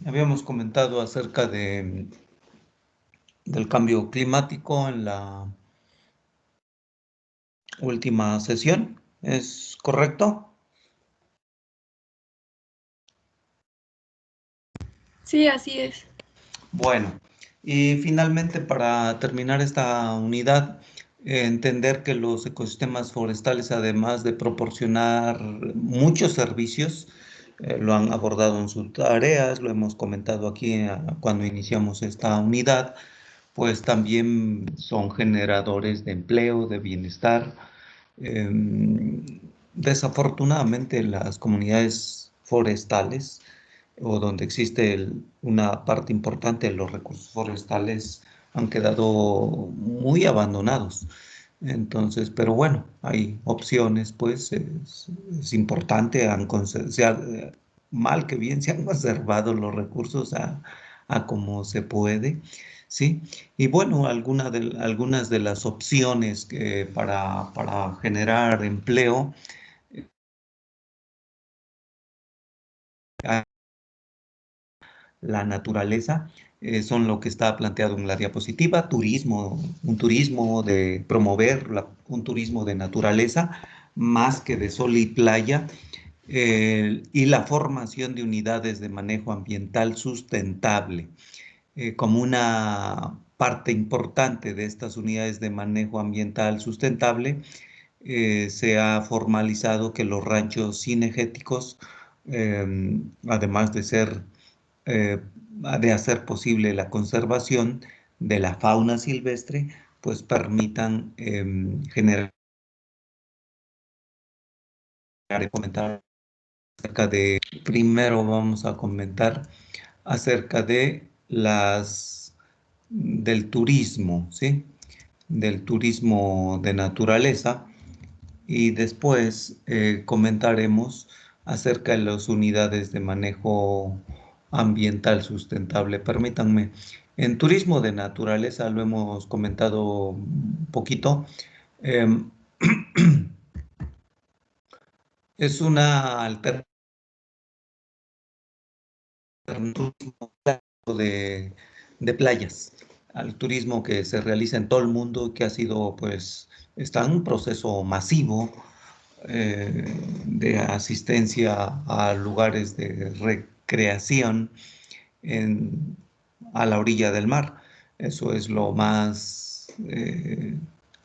Habíamos comentado acerca del cambio climático en la última sesión, ¿es correcto? Sí, así es. Bueno, y finalmente para terminar esta unidad, entender que los ecosistemas forestales, además de proporcionar muchos servicios, lo han abordado en sus tareas, lo hemos comentado aquí cuando iniciamos esta unidad, pues también son generadores de empleo, de bienestar. Desafortunadamente, las comunidades forestales o donde existe una parte importante de los recursos forestales han quedado muy abandonados. Entonces, pero bueno, hay opciones, pues es importante, mal que bien se han conservado los recursos a como se puede, ¿sí? Y bueno, algunas de las opciones para generar empleo, la naturaleza, son lo que está planteado en la diapositiva, turismo, un turismo de promover un turismo de naturaleza, más que de sol y playa, y la formación de unidades de manejo ambiental sustentable. Como una parte importante de estas unidades de manejo ambiental sustentable, se ha formalizado que los ranchos cinegéticos, además eh, de hacer posible la conservación de la fauna silvestre, pues permitan generar y comentar acerca de, primero vamos a comentar acerca de del turismo, ¿sí? Del turismo de naturaleza, y después comentaremos acerca de las unidades de manejo ambiental sustentable. Permítanme, en turismo de naturaleza lo hemos comentado un poquito. em, es una alternativa de, de playas al turismo que se realiza en todo el mundo, que ha sido, pues, está en un proceso masivo de asistencia a lugares de recreación a la orilla del mar. Eso es lo más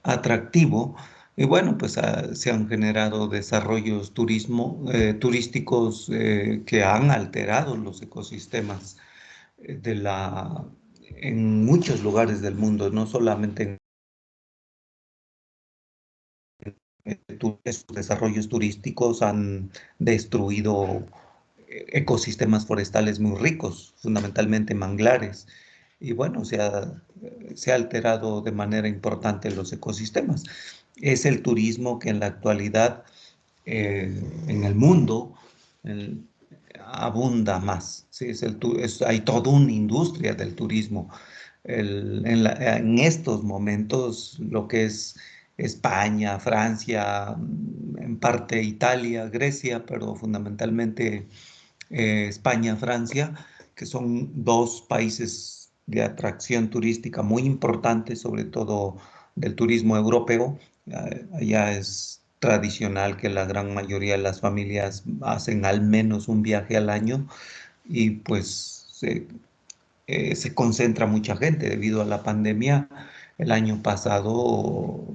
atractivo. Y bueno, pues se han generado desarrollos turísticos que han alterado los ecosistemas en muchos lugares del mundo, no solamente estos desarrollos turísticos han destruido ecosistemas forestales muy ricos, fundamentalmente manglares. Y bueno, se ha alterado de manera importante los ecosistemas. Es el turismo que en la actualidad en el mundo el- abunda más. ¿Sí? Hay toda una industria del turismo. En estos momentos, lo que es España, Francia, en parte Italia, Grecia, pero fundamentalmente España, Francia, que son dos países de atracción turística muy importantes, sobre todo del turismo europeo. Allá es tradicional que la gran mayoría de las familias hacen al menos un viaje al año, y pues se concentra mucha gente debido a la pandemia. El año pasado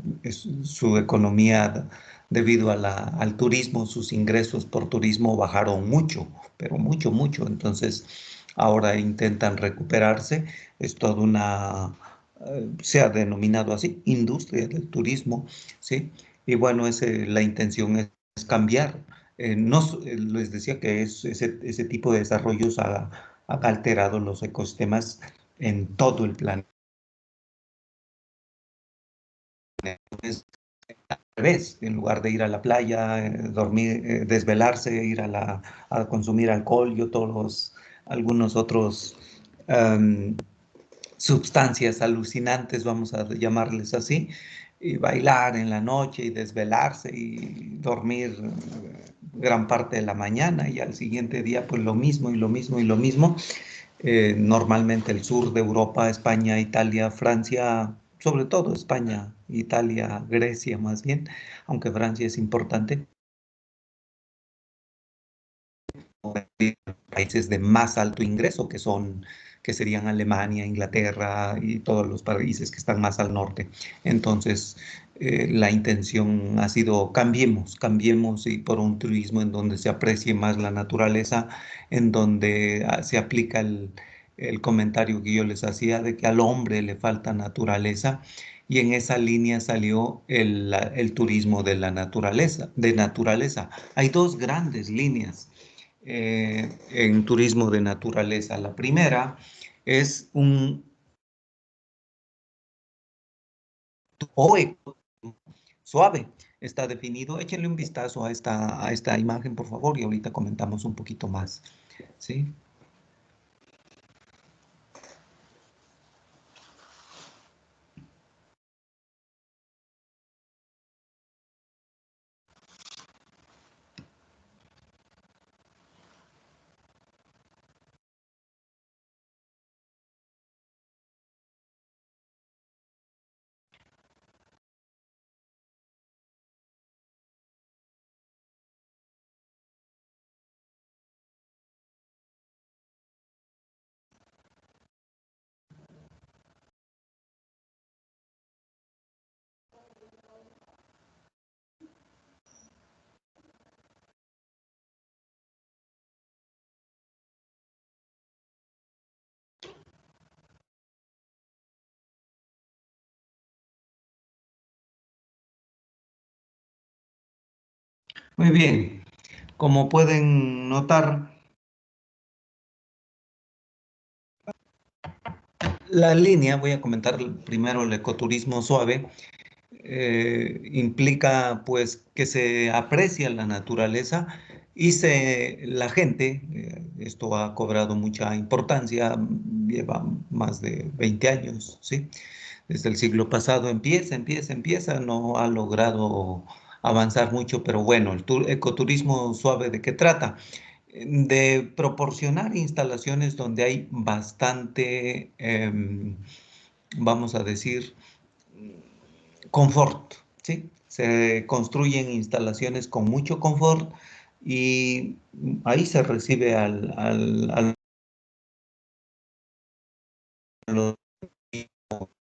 su economía, debido a al turismo, sus ingresos por turismo bajaron mucho, pero mucho, mucho. Entonces, ahora intentan recuperarse. Es toda se ha denominado así, industria del turismo, ¿sí? Y bueno, la intención es cambiar. No, les decía que ese tipo de desarrollos ha alterado los ecosistemas en todo el planeta. Es al revés, en lugar de ir a la playa, dormir, desvelarse, a consumir alcohol y algunos otros um, sustancias alucinantes, vamos a llamarles así, y bailar en la noche y desvelarse y dormir gran parte de la mañana y al siguiente día pues lo mismo y lo mismo y lo mismo. Normalmente el sur de Europa, España, Italia, Francia, sobre todo España, Italia, Grecia más bien, aunque Francia es importante, países de más alto ingreso que serían Alemania, Inglaterra y todos los países que están más al norte. Entonces, la intención ha sido cambiemos y por un turismo en donde se aprecie más la naturaleza, en donde se aplica el comentario que yo les hacía de que al hombre le falta naturaleza. Y en esa línea salió el turismo de la naturaleza, de naturaleza. Hay dos grandes líneas en turismo de naturaleza. La primera es un OE suave. Está definido. Échenle un vistazo a esta imagen, por favor, y ahorita comentamos un poquito más. ¿Sí? Muy bien. Como pueden notar, la línea, voy a comentar primero el ecoturismo suave, implica pues que se aprecia la naturaleza y la gente, esto ha cobrado mucha importancia, lleva más de 20 años, ¿sí? Desde el siglo pasado empieza, no ha logrado avanzar mucho, pero bueno, ecoturismo suave, ¿de qué trata? De proporcionar instalaciones donde hay bastante, vamos a decir, confort, ¿sí? Se construyen instalaciones con mucho confort y ahí se recibe a los,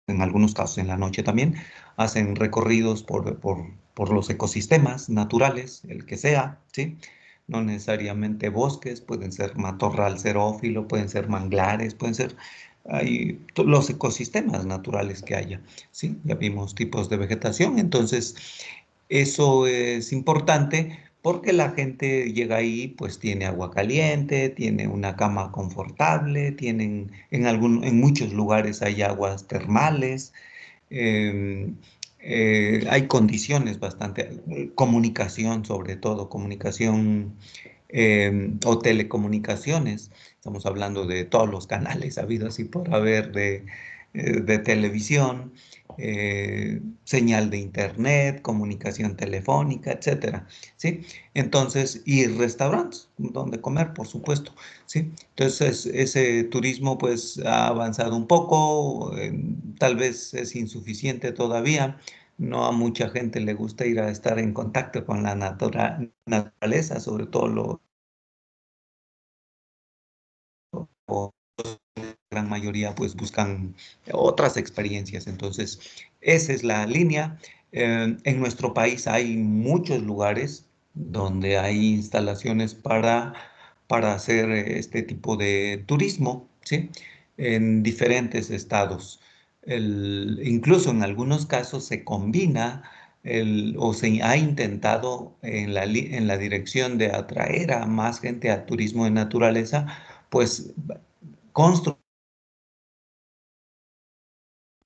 en algunos casos en la noche también, hacen recorridos por los ecosistemas naturales, el que sea, ¿sí? No necesariamente bosques, pueden ser matorral xerófilo, pueden ser manglares, pueden ser los ecosistemas naturales que haya, ¿sí? Ya vimos tipos de vegetación, entonces eso es importante porque la gente llega ahí, pues tiene agua caliente, tiene una cama confortable, en muchos lugares hay aguas termales, eh, hay condiciones bastante, comunicación sobre todo, comunicación o telecomunicaciones. Estamos hablando de todos los canales habidos y por haber de televisión, señal de internet, comunicación telefónica, etcétera, ¿sí? Entonces, y restaurantes donde comer, por supuesto, ¿sí? Entonces, ese turismo pues ha avanzado un poco, tal vez es insuficiente todavía, no a mucha gente le gusta ir a estar en contacto con la naturaleza, sobre todo la gran mayoría pues buscan otras experiencias. Entonces, esa es la línea. En nuestro país hay muchos lugares donde hay instalaciones para hacer este tipo de turismo, ¿sí? En diferentes estados. Incluso en algunos casos se combina o se ha intentado en la dirección de atraer a más gente al turismo de naturaleza, pues construir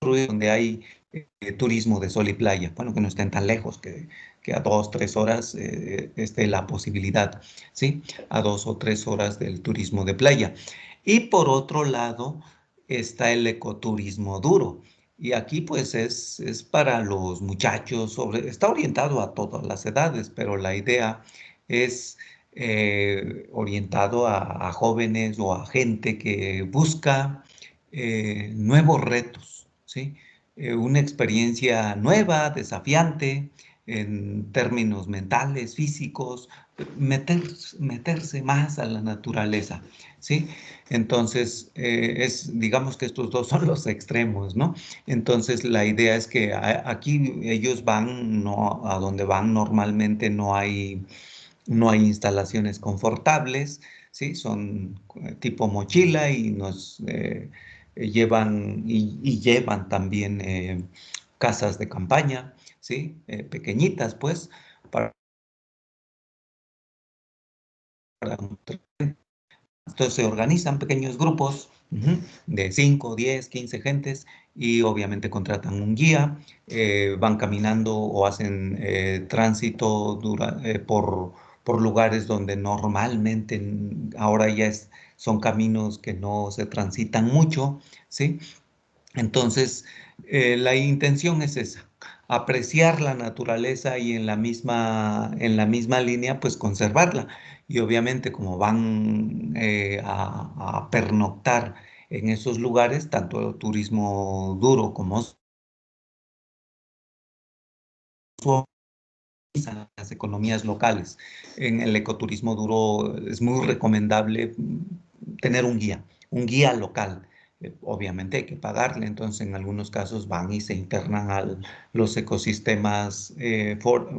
donde hay turismo de sol y playa. Bueno, que no estén tan lejos, que a 2, 3 horas esté la posibilidad, ¿sí? A 2 o 3 horas del turismo de playa. Y por otro lado está el ecoturismo duro. Y aquí pues es para los muchachos, está orientado a todas las edades, pero la idea es orientado a jóvenes o a gente que busca nuevos retos, ¿sí? Una experiencia nueva, desafiante, en términos mentales, físicos, meterse más a la naturaleza, ¿sí? Entonces, digamos que estos dos son los extremos, ¿no? Entonces, la idea es que aquí ellos van, no, a donde van normalmente no hay instalaciones confortables, ¿sí? Son tipo mochila y nos llevan y llevan también casas de campaña, ¿sí? Pequeñitas, pues, para, entonces se organizan pequeños grupos de 5, 10, 15 gentes y obviamente contratan un guía, van caminando o hacen tránsito por lugares donde normalmente ahora ya son caminos que no se transitan mucho, ¿sí? Entonces, la intención es esa, apreciar la naturaleza y en la misma línea, pues conservarla. Y obviamente, como van a pernoctar en esos lugares, tanto turismo duro como las economías locales. En el ecoturismo duro es muy recomendable tener un guía local. Obviamente hay que pagarle, entonces en algunos casos van y se internan a los ecosistemas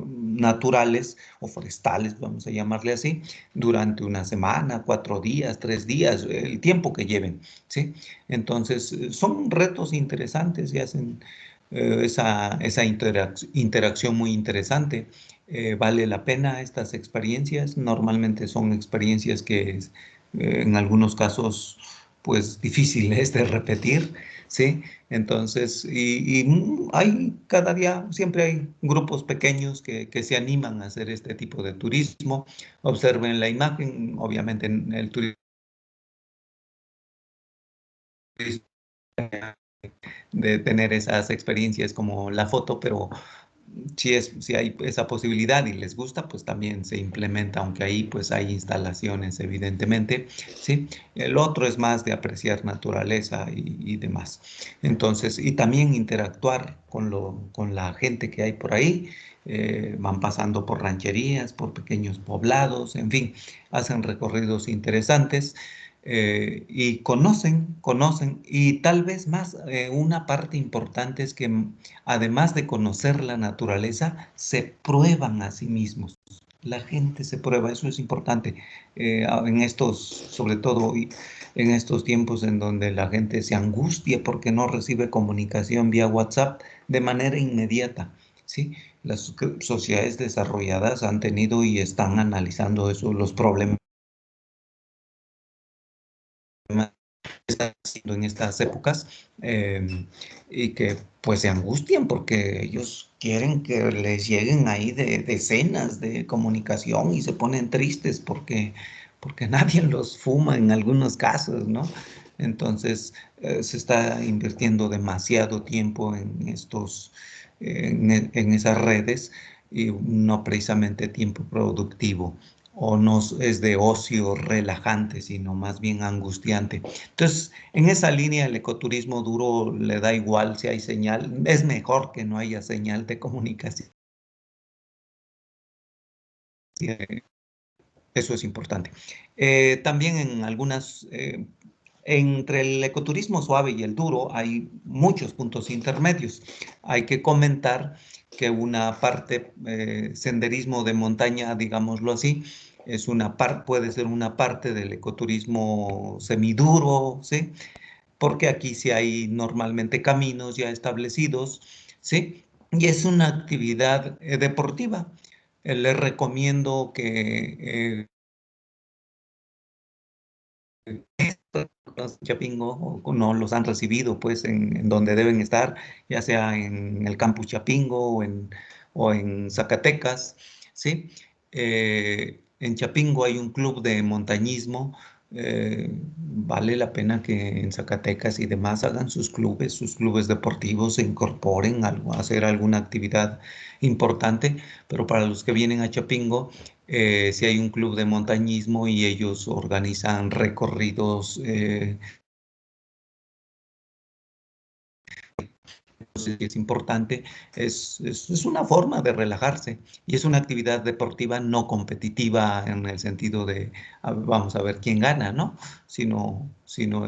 naturales o forestales, vamos a llamarle así, durante una semana, 4 días, 3 días, el tiempo que lleven, ¿sí? Entonces son retos interesantes y hacen esa interacción muy interesante. Vale la pena estas experiencias. Normalmente son experiencias que en algunos casos pues difíciles de repetir, ¿sí? Entonces, hay cada día, siempre hay grupos pequeños que se animan a hacer este tipo de turismo. Observen la imagen, obviamente en el turismo de tener esas experiencias como la foto, pero si hay esa posibilidad y les gusta, pues también se implementa, aunque ahí pues hay instalaciones, evidentemente, ¿sí? El otro es más de apreciar naturaleza y demás. Entonces, y también interactuar con la gente que hay por ahí. Van pasando por rancherías, por pequeños poblados, en fin, hacen recorridos interesantes. Y conocen, y tal vez más, una parte importante es que además de conocer la naturaleza, se prueban a sí mismos. La gente se prueba, eso es importante. Sobre todo hoy, en estos tiempos en donde la gente se angustia porque no recibe comunicación vía WhatsApp de manera inmediata, ¿sí? Las sociedades desarrolladas han tenido y están analizando eso, los problemas están haciendo en estas épocas, y que pues se angustian porque ellos quieren que les lleguen ahí de decenas de comunicación y se ponen tristes porque nadie los fuma en algunos casos, ¿no? Entonces se está invirtiendo demasiado tiempo en esas redes y no precisamente tiempo productivo o no es de ocio relajante, sino más bien angustiante. Entonces, en esa línea el ecoturismo duro le da igual si hay señal, es mejor que no haya señal de comunicación. Eso es importante. También entre el ecoturismo suave y el duro hay muchos puntos intermedios. Hay que comentar que una parte, senderismo de montaña, digámoslo así, puede ser una parte del ecoturismo semiduro, ¿sí? Porque aquí sí hay normalmente caminos ya establecidos, ¿sí? Y es una actividad deportiva. Les recomiendo que los Chapingo no los han recibido pues en donde deben estar, ya sea en el campus Chapingo o en Zacatecas, ¿sí? En Chapingo hay un club de montañismo vale la pena que en Zacatecas y demás hagan sus clubes deportivos, se incorporen a hacer alguna actividad importante, pero para los que vienen a Chapingo, si hay un club de montañismo y ellos organizan recorridos sí es importante, es una forma de relajarse y es una actividad deportiva no competitiva en el sentido de vamos a ver quién gana, ¿no? Sino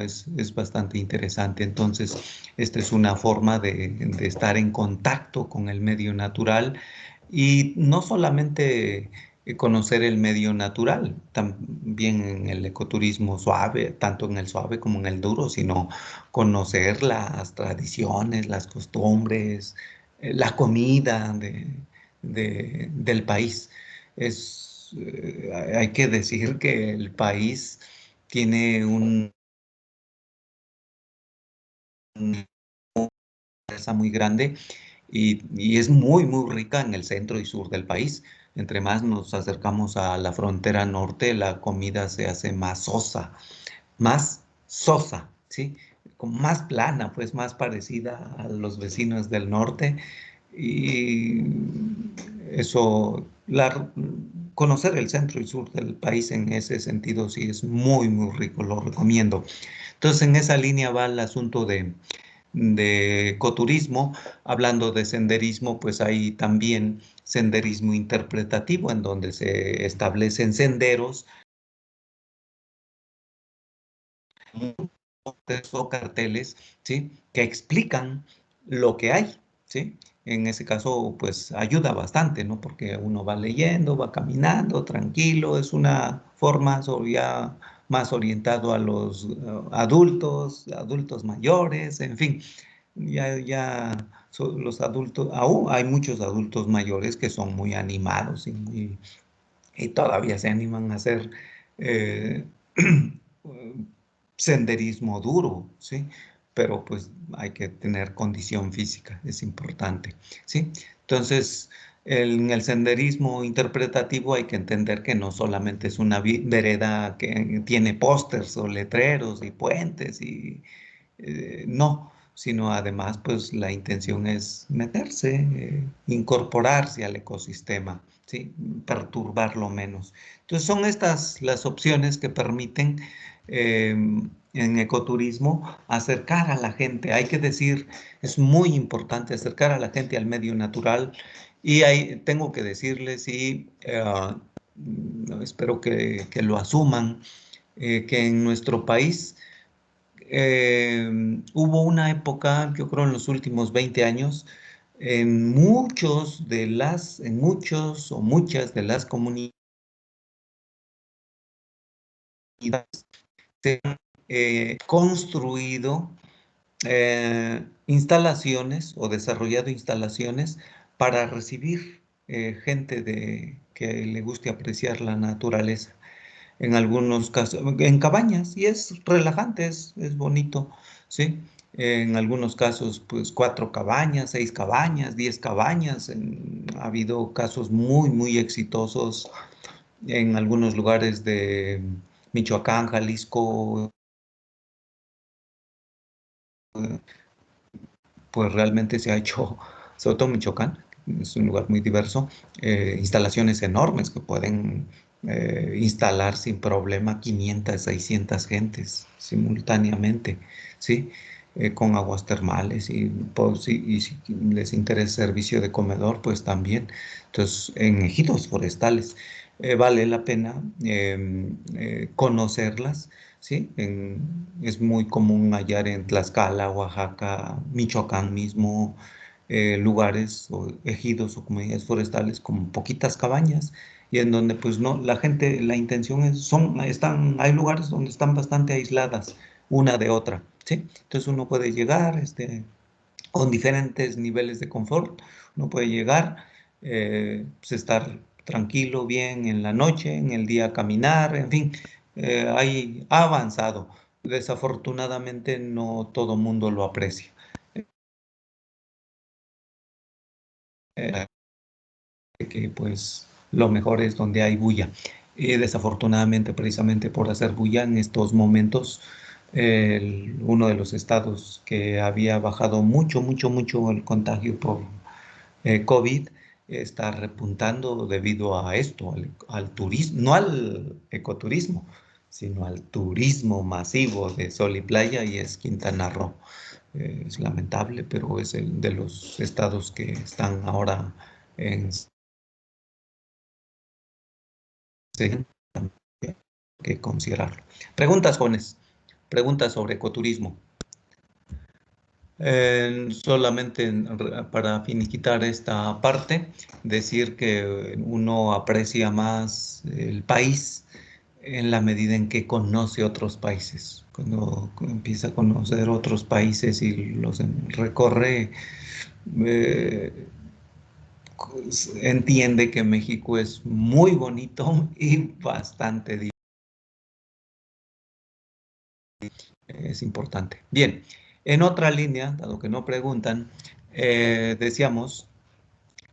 es bastante interesante. Entonces, esta es una forma de estar en contacto con el medio natural y no solamente conocer el medio natural, también en el ecoturismo suave, tanto en el suave como en el duro, sino conocer las tradiciones, las costumbres, la comida del país. Hay que decir que el país tiene una fuerza muy grande y es muy, muy rica en el centro y sur del país. Entre más nos acercamos a la frontera norte, la comida se hace más sosa, ¿sí? Como más plana, pues más parecida a los vecinos del norte. Y eso, conocer el centro y sur del país en ese sentido sí es muy, muy rico, lo recomiendo. Entonces, en esa línea va el asunto de ecoturismo. Hablando de senderismo, pues hay también senderismo interpretativo, en donde se establecen senderos o carteles, ¿sí? Que explican lo que hay, ¿sí? En ese caso, pues ayuda bastante, ¿no? Porque uno va leyendo, va caminando tranquilo, es una forma ya más orientado a los adultos mayores, en fin, los adultos, aún hay muchos adultos mayores que son muy animados y todavía se animan a hacer eh, senderismo duro, ¿sí? Pero pues hay que tener condición física, es importante, ¿sí? Entonces, en el senderismo interpretativo hay que entender que no solamente es una vereda que tiene pósters o letreros y puentes no, sino además pues la intención es meterse, incorporarse al ecosistema, ¿sí? Perturbarlo menos. Entonces son estas las opciones que permiten en ecoturismo acercar a la gente. Hay que decir, es muy importante acercar a la gente al medio natural y ahí tengo que decirles y espero que lo asuman, que en nuestro país hubo una época, yo creo en los últimos 20 años, en muchos o muchas de las comunidades se han construido instalaciones o desarrollado instalaciones para recibir gente que le guste apreciar la naturaleza. En algunos casos, en cabañas, y es relajante, es bonito, ¿sí? En algunos casos, pues 4 cabañas, 6 cabañas, 10 cabañas. Ha habido casos muy, muy exitosos en algunos lugares de Michoacán, Jalisco, pues realmente se ha hecho, sobre todo Michoacán, es un lugar muy diverso, instalaciones enormes que pueden instalar sin problema 500, 600 gentes simultáneamente, ¿sí? Con aguas termales y si les interesa servicio de comedor, pues también. Entonces, en ejidos forestales vale la pena conocerlas. ¿Sí? Es muy común hallar en Tlaxcala, Oaxaca, Michoacán mismo, lugares o ejidos o comunidades forestales con poquitas cabañas y en donde pues no, la gente, la intención es, hay lugares donde están bastante aisladas una de otra, ¿sí? Entonces uno puede llegar, con diferentes niveles de confort, uno puede llegar, pues estar tranquilo, bien en la noche, en el día caminar, en fin, ha avanzado. Desafortunadamente no todo mundo lo aprecia. Que pues lo mejor es donde hay bulla. Y desafortunadamente, precisamente por hacer bulla en estos momentos, uno de los estados que había bajado mucho el contagio por COVID está repuntando debido a esto, al turismo, no al ecoturismo, sino al turismo masivo de sol y playa, y es Quintana Roo. Es lamentable, pero es el de los estados que están ahora en que considerarlo. Preguntas, jóvenes. Preguntas sobre ecoturismo. Solamente para finiquitar esta parte, decir que uno aprecia más el país en la medida en que conoce otros países. Cuando empieza a conocer otros países y los recorre, eh, entiende que México es muy bonito y bastante divertido. Es importante. Bien, en otra línea, dado que no preguntan, decíamos,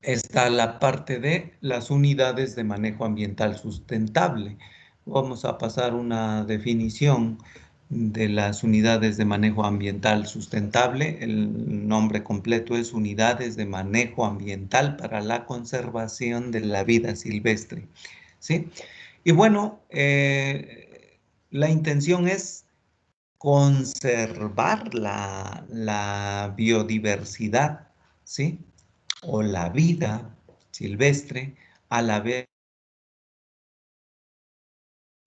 está la parte de las unidades de manejo ambiental sustentable. Vamos a pasar una definición de las unidades de manejo ambiental sustentable. El nombre completo es Unidades de Manejo Ambiental para la Conservación de la Vida Silvestre. ¿Sí? Y bueno, la intención es conservar la biodiversidad, ¿sí? O la vida silvestre, a la vez,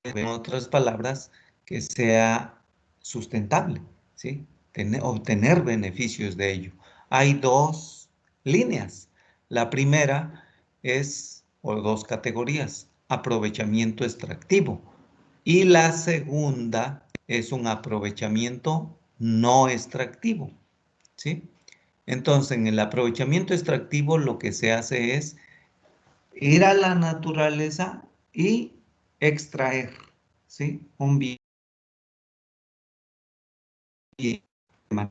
en otras palabras, que sea sustentable, ¿sí? Obtener beneficios de ello. Hay dos líneas. La primera es, o dos categorías, aprovechamiento extractivo. Y la segunda es un aprovechamiento no extractivo, ¿sí? Entonces, en el aprovechamiento extractivo lo que se hace es ir a la naturaleza y extraer, ¿sí? Un bien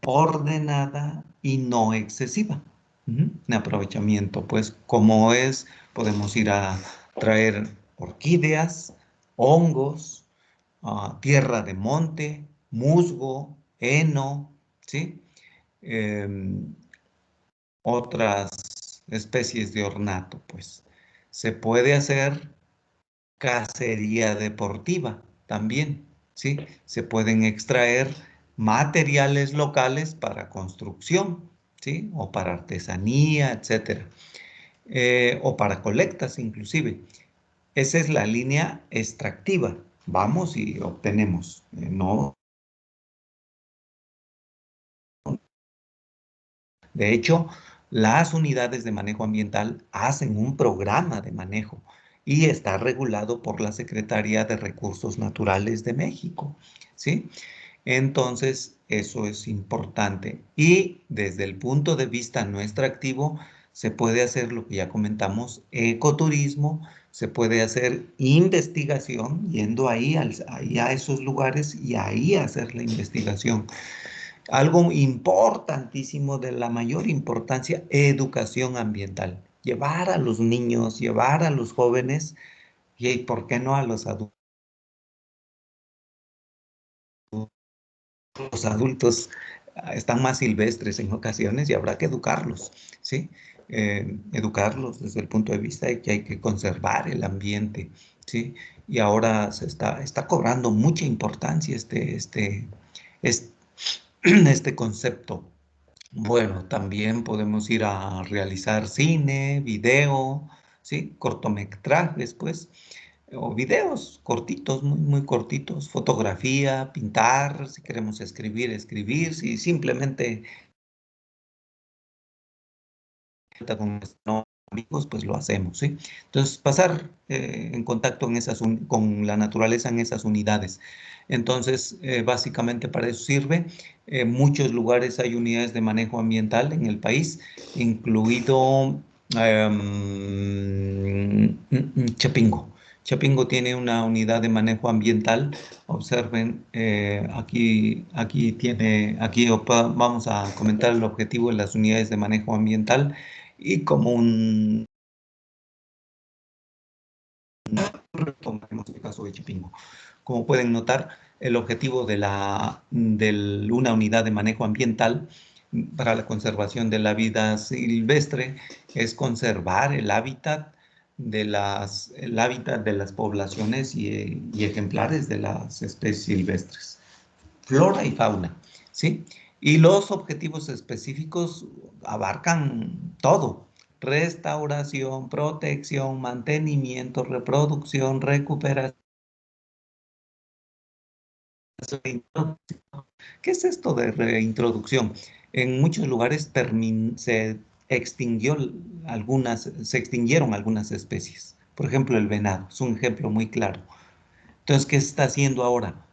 ordenada y no excesiva. Un aprovechamiento, pues, como es, podemos ir a traer orquídeas, hongos, tierra de monte, musgo, heno, ¿sí? Em, otras especies de ornato, pues. Se puede hacer cacería deportiva también, ¿sí? Se pueden extraer materiales locales para construcción, ¿sí? O para artesanía, etcétera. O para colectas inclusive. Esa es la línea extractiva. Vamos y obtenemos. No, de hecho, las unidades de manejo ambiental hacen un programa de manejo y está regulado por la Secretaría de Recursos Naturales de México, ¿sí? Entonces, eso es importante. Y desde el punto de vista no extractivo, se puede hacer lo que ya comentamos, ecoturismo, se puede hacer investigación, yendo ahí a esos lugares y ahí hacer la investigación. Algo importantísimo, de la mayor importancia, educación ambiental. Llevar a los niños, llevar a los jóvenes y, ¿por qué no, a los adultos? Los adultos están más silvestres en ocasiones y habrá que educarlos, ¿sí? Educarlos desde el punto de vista de que hay que conservar el ambiente, ¿sí? Y ahora está cobrando mucha importancia este, este concepto. Bueno, también podemos ir a realizar cine, video, ¿sí? Cortometrajes, pues, o videos cortitos, muy cortitos, fotografía, pintar, si queremos escribir, escribir, si simplemente con nuestros amigos, pues lo hacemos, ¿sí? Entonces, pasar en contacto con la naturaleza en esas unidades. Entonces, básicamente para eso sirve. En muchos lugares hay unidades de manejo ambiental en el país, incluido Chapingo. Chapingo tiene una unidad de manejo ambiental. Observen, vamos a comentar el objetivo de las unidades de manejo ambiental y como un caso de Chipingo. Como pueden notar, el objetivo de una unidad de manejo ambiental para la conservación de la vida silvestre es conservar el hábitat de las poblaciones y ejemplares de las especies silvestres, flora y fauna, ¿sí? Y los objetivos específicos abarcan todo: restauración, protección, mantenimiento, reproducción, recuperación. ¿Qué es esto de reintroducción? En muchos lugares se extinguieron algunas especies. Por ejemplo, el venado es un ejemplo muy claro. Entonces, ¿qué se está haciendo ahora?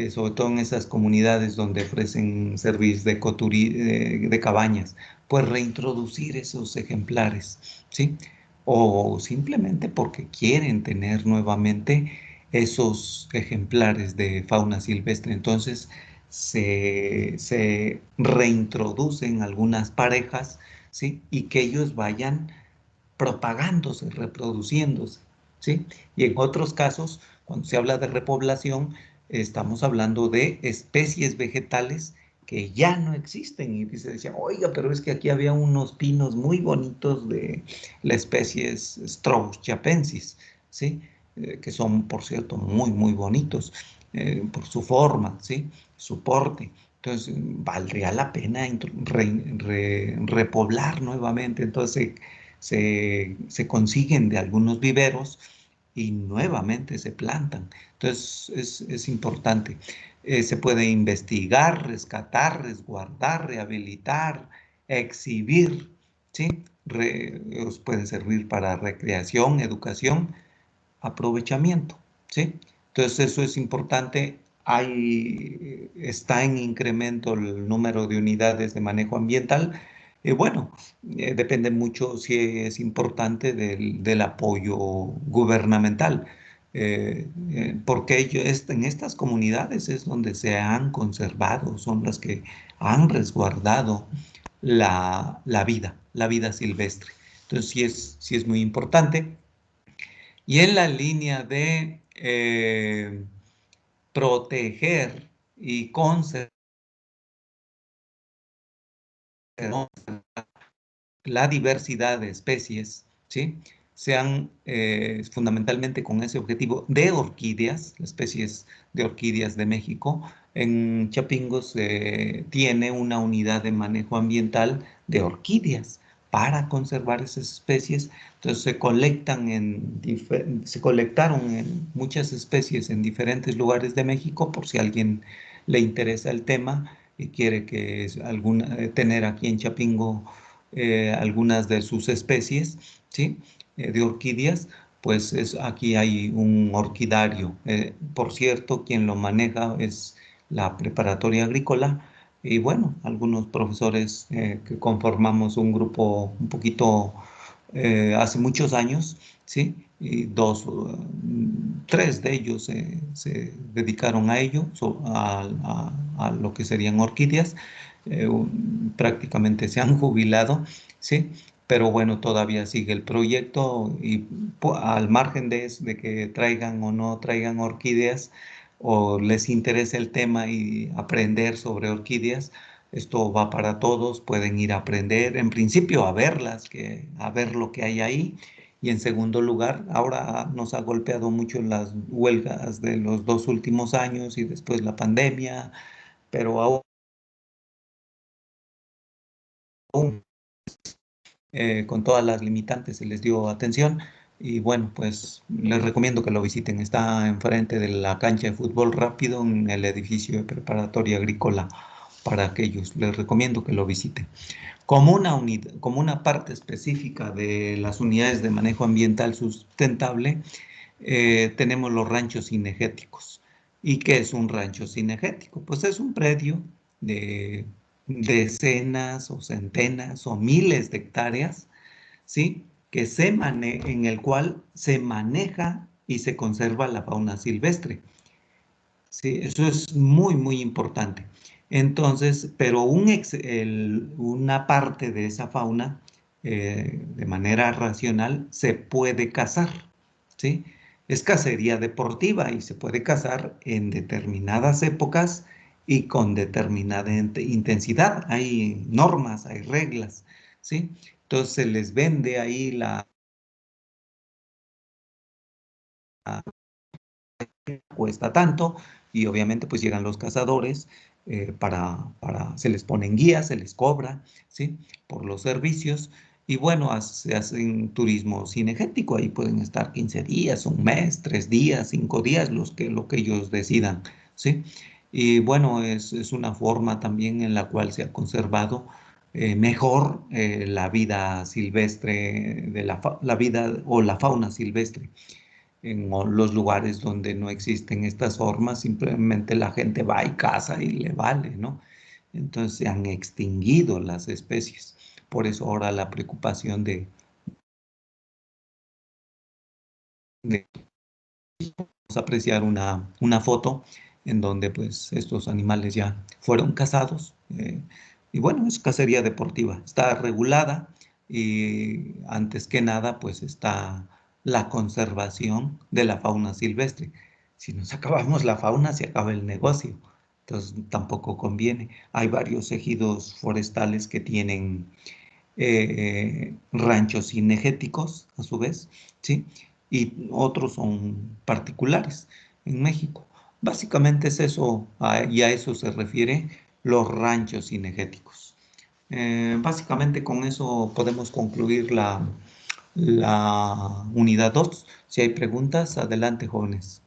Sobre todo en esas comunidades donde ofrecen servicios de cabañas, pues reintroducir esos ejemplares, ¿sí? O simplemente porque quieren tener nuevamente esos ejemplares de fauna silvestre. Entonces, se reintroducen algunas parejas, ¿sí? Y que ellos vayan propagándose, reproduciéndose, ¿sí? Y en otros casos, cuando se habla de repoblación, estamos hablando de especies vegetales que ya no existen. Y se decía, oiga, pero es que aquí había unos pinos muy bonitos de la especie Strauss japensis, ¿sí? Que son, por cierto, muy, muy bonitos por su forma, ¿sí? Su porte. Entonces, valdría la pena repoblar nuevamente. Entonces, se consiguen de algunos viveros y nuevamente se plantan. Entonces es importante. Se puede investigar, rescatar, resguardar, rehabilitar, exhibir, ¿sí? Pueden servir para recreación, educación, aprovechamiento, ¿sí? Entonces eso es importante. Está en incremento el número de unidades de manejo ambiental. Bueno, depende mucho si es importante del apoyo gubernamental, porque en estas comunidades es donde se han conservado, son las que han resguardado la vida silvestre. Entonces sí es muy importante. Y en la línea de proteger y conservar la diversidad de especies, ¿sí? Sean fundamentalmente con ese objetivo de orquídeas, especies de orquídeas de México. En Chapingo se tiene una unidad de manejo ambiental de orquídeas para conservar esas especies. Entonces se colectaron en muchas especies en diferentes lugares de México, por si a alguien le interesa el tema y quiere tener aquí en Chapingo algunas de sus especies, ¿sí? De orquídeas, pues aquí hay un orquidario. Por cierto, quien lo maneja es la preparatoria agrícola y bueno, algunos profesores que conformamos un grupo un poquito hace muchos años, ¿sí? Y tres de ellos se dedicaron a ello, a lo que serían orquídeas. Prácticamente se han jubilado, ¿sí? Pero bueno, todavía sigue el proyecto y al margen de que traigan o no traigan orquídeas o les interese el tema y aprender sobre orquídeas, esto va para todos, pueden ir a aprender, en principio a verlas, a ver lo que hay ahí. Y en segundo lugar, ahora nos ha golpeado mucho las huelgas de los 2 últimos años y después la pandemia, pero aún con todas las limitantes se les dio atención. Y bueno, pues les recomiendo que lo visiten. Está enfrente de la cancha de fútbol rápido en el edificio de preparatoria agrícola para aquellos. Les recomiendo que lo visiten. Como una parte específica de las unidades de manejo ambiental sustentable, tenemos los ranchos cinegéticos. ¿Y qué es un rancho cinegético? Pues es un predio de decenas o centenas o miles de hectáreas, ¿sí? En el cual se maneja y se conserva la fauna silvestre. Sí, eso es muy, muy importante. Entonces, pero una parte de esa fauna, de manera racional, se puede cazar, ¿sí? Es cacería deportiva y se puede cazar en determinadas épocas y con determinada intensidad. Hay normas, hay reglas, ¿sí? Entonces se les vende ahí cuesta tanto y obviamente pues llegan los cazadores se les ponen guías, se les cobra, ¿sí? Por los servicios y bueno, se hacen turismo cinegético, ahí pueden estar 15 días, un mes, 3 días, 5 días, lo que ellos decidan, ¿sí? Y bueno, es una forma también en la cual se ha conservado mejor la vida silvestre, la vida o la fauna silvestre en los lugares donde no existen estas formas, simplemente la gente va y caza y le vale, ¿no? Entonces se han extinguido las especies. Por eso ahora la preocupación de apreciar una foto en donde pues estos animales ya fueron cazados. Y bueno, es cacería deportiva, está regulada y antes que nada pues está la conservación de la fauna silvestre. Si nos acabamos la fauna, se acaba el negocio. Entonces tampoco conviene. Hay varios ejidos forestales que tienen ranchos cinegéticos, a su vez, ¿sí? Y otros son particulares en México. Básicamente es eso, y a eso se refiere los ranchos cinegéticos. Básicamente con eso podemos concluir la unidad 2. Si hay preguntas, adelante, jóvenes.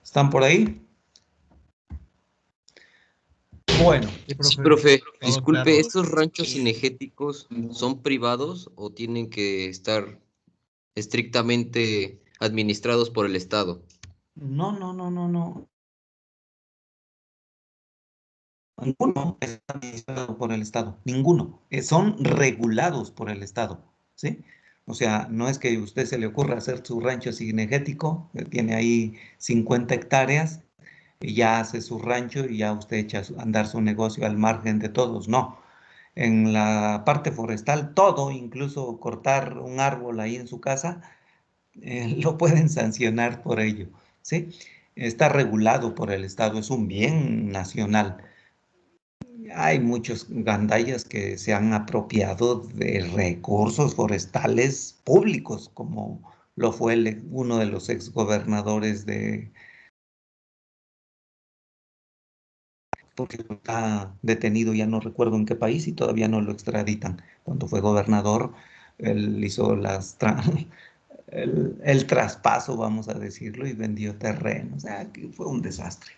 ¿Están por ahí? Bueno, Sí, Sí, profe, profe, todo disculpe, claro. ¿estos ranchos cinegéticos son privados o tienen que estar estrictamente administrados por el Estado? no, no, no, no, no. Ninguno está administrado por el Estado, ninguno. Son regulados por el Estado, ¿sí? O sea, no es que a usted se le ocurra hacer su rancho cinegético, tiene ahí 50 hectáreas, y ya hace su rancho y ya usted echa a andar su negocio al margen de todos, no. En la parte forestal, todo, incluso cortar un árbol ahí en su casa, lo pueden sancionar por ello, ¿sí? Está regulado por el Estado, es un bien nacional. Hay muchos gandayas que se han apropiado de recursos forestales públicos, como lo fue uno de los exgobernadores porque está detenido, ya no recuerdo en qué país, y todavía no lo extraditan. Cuando fue gobernador, él hizo el traspaso, vamos a decirlo, y vendió terreno. O sea, que fue un desastre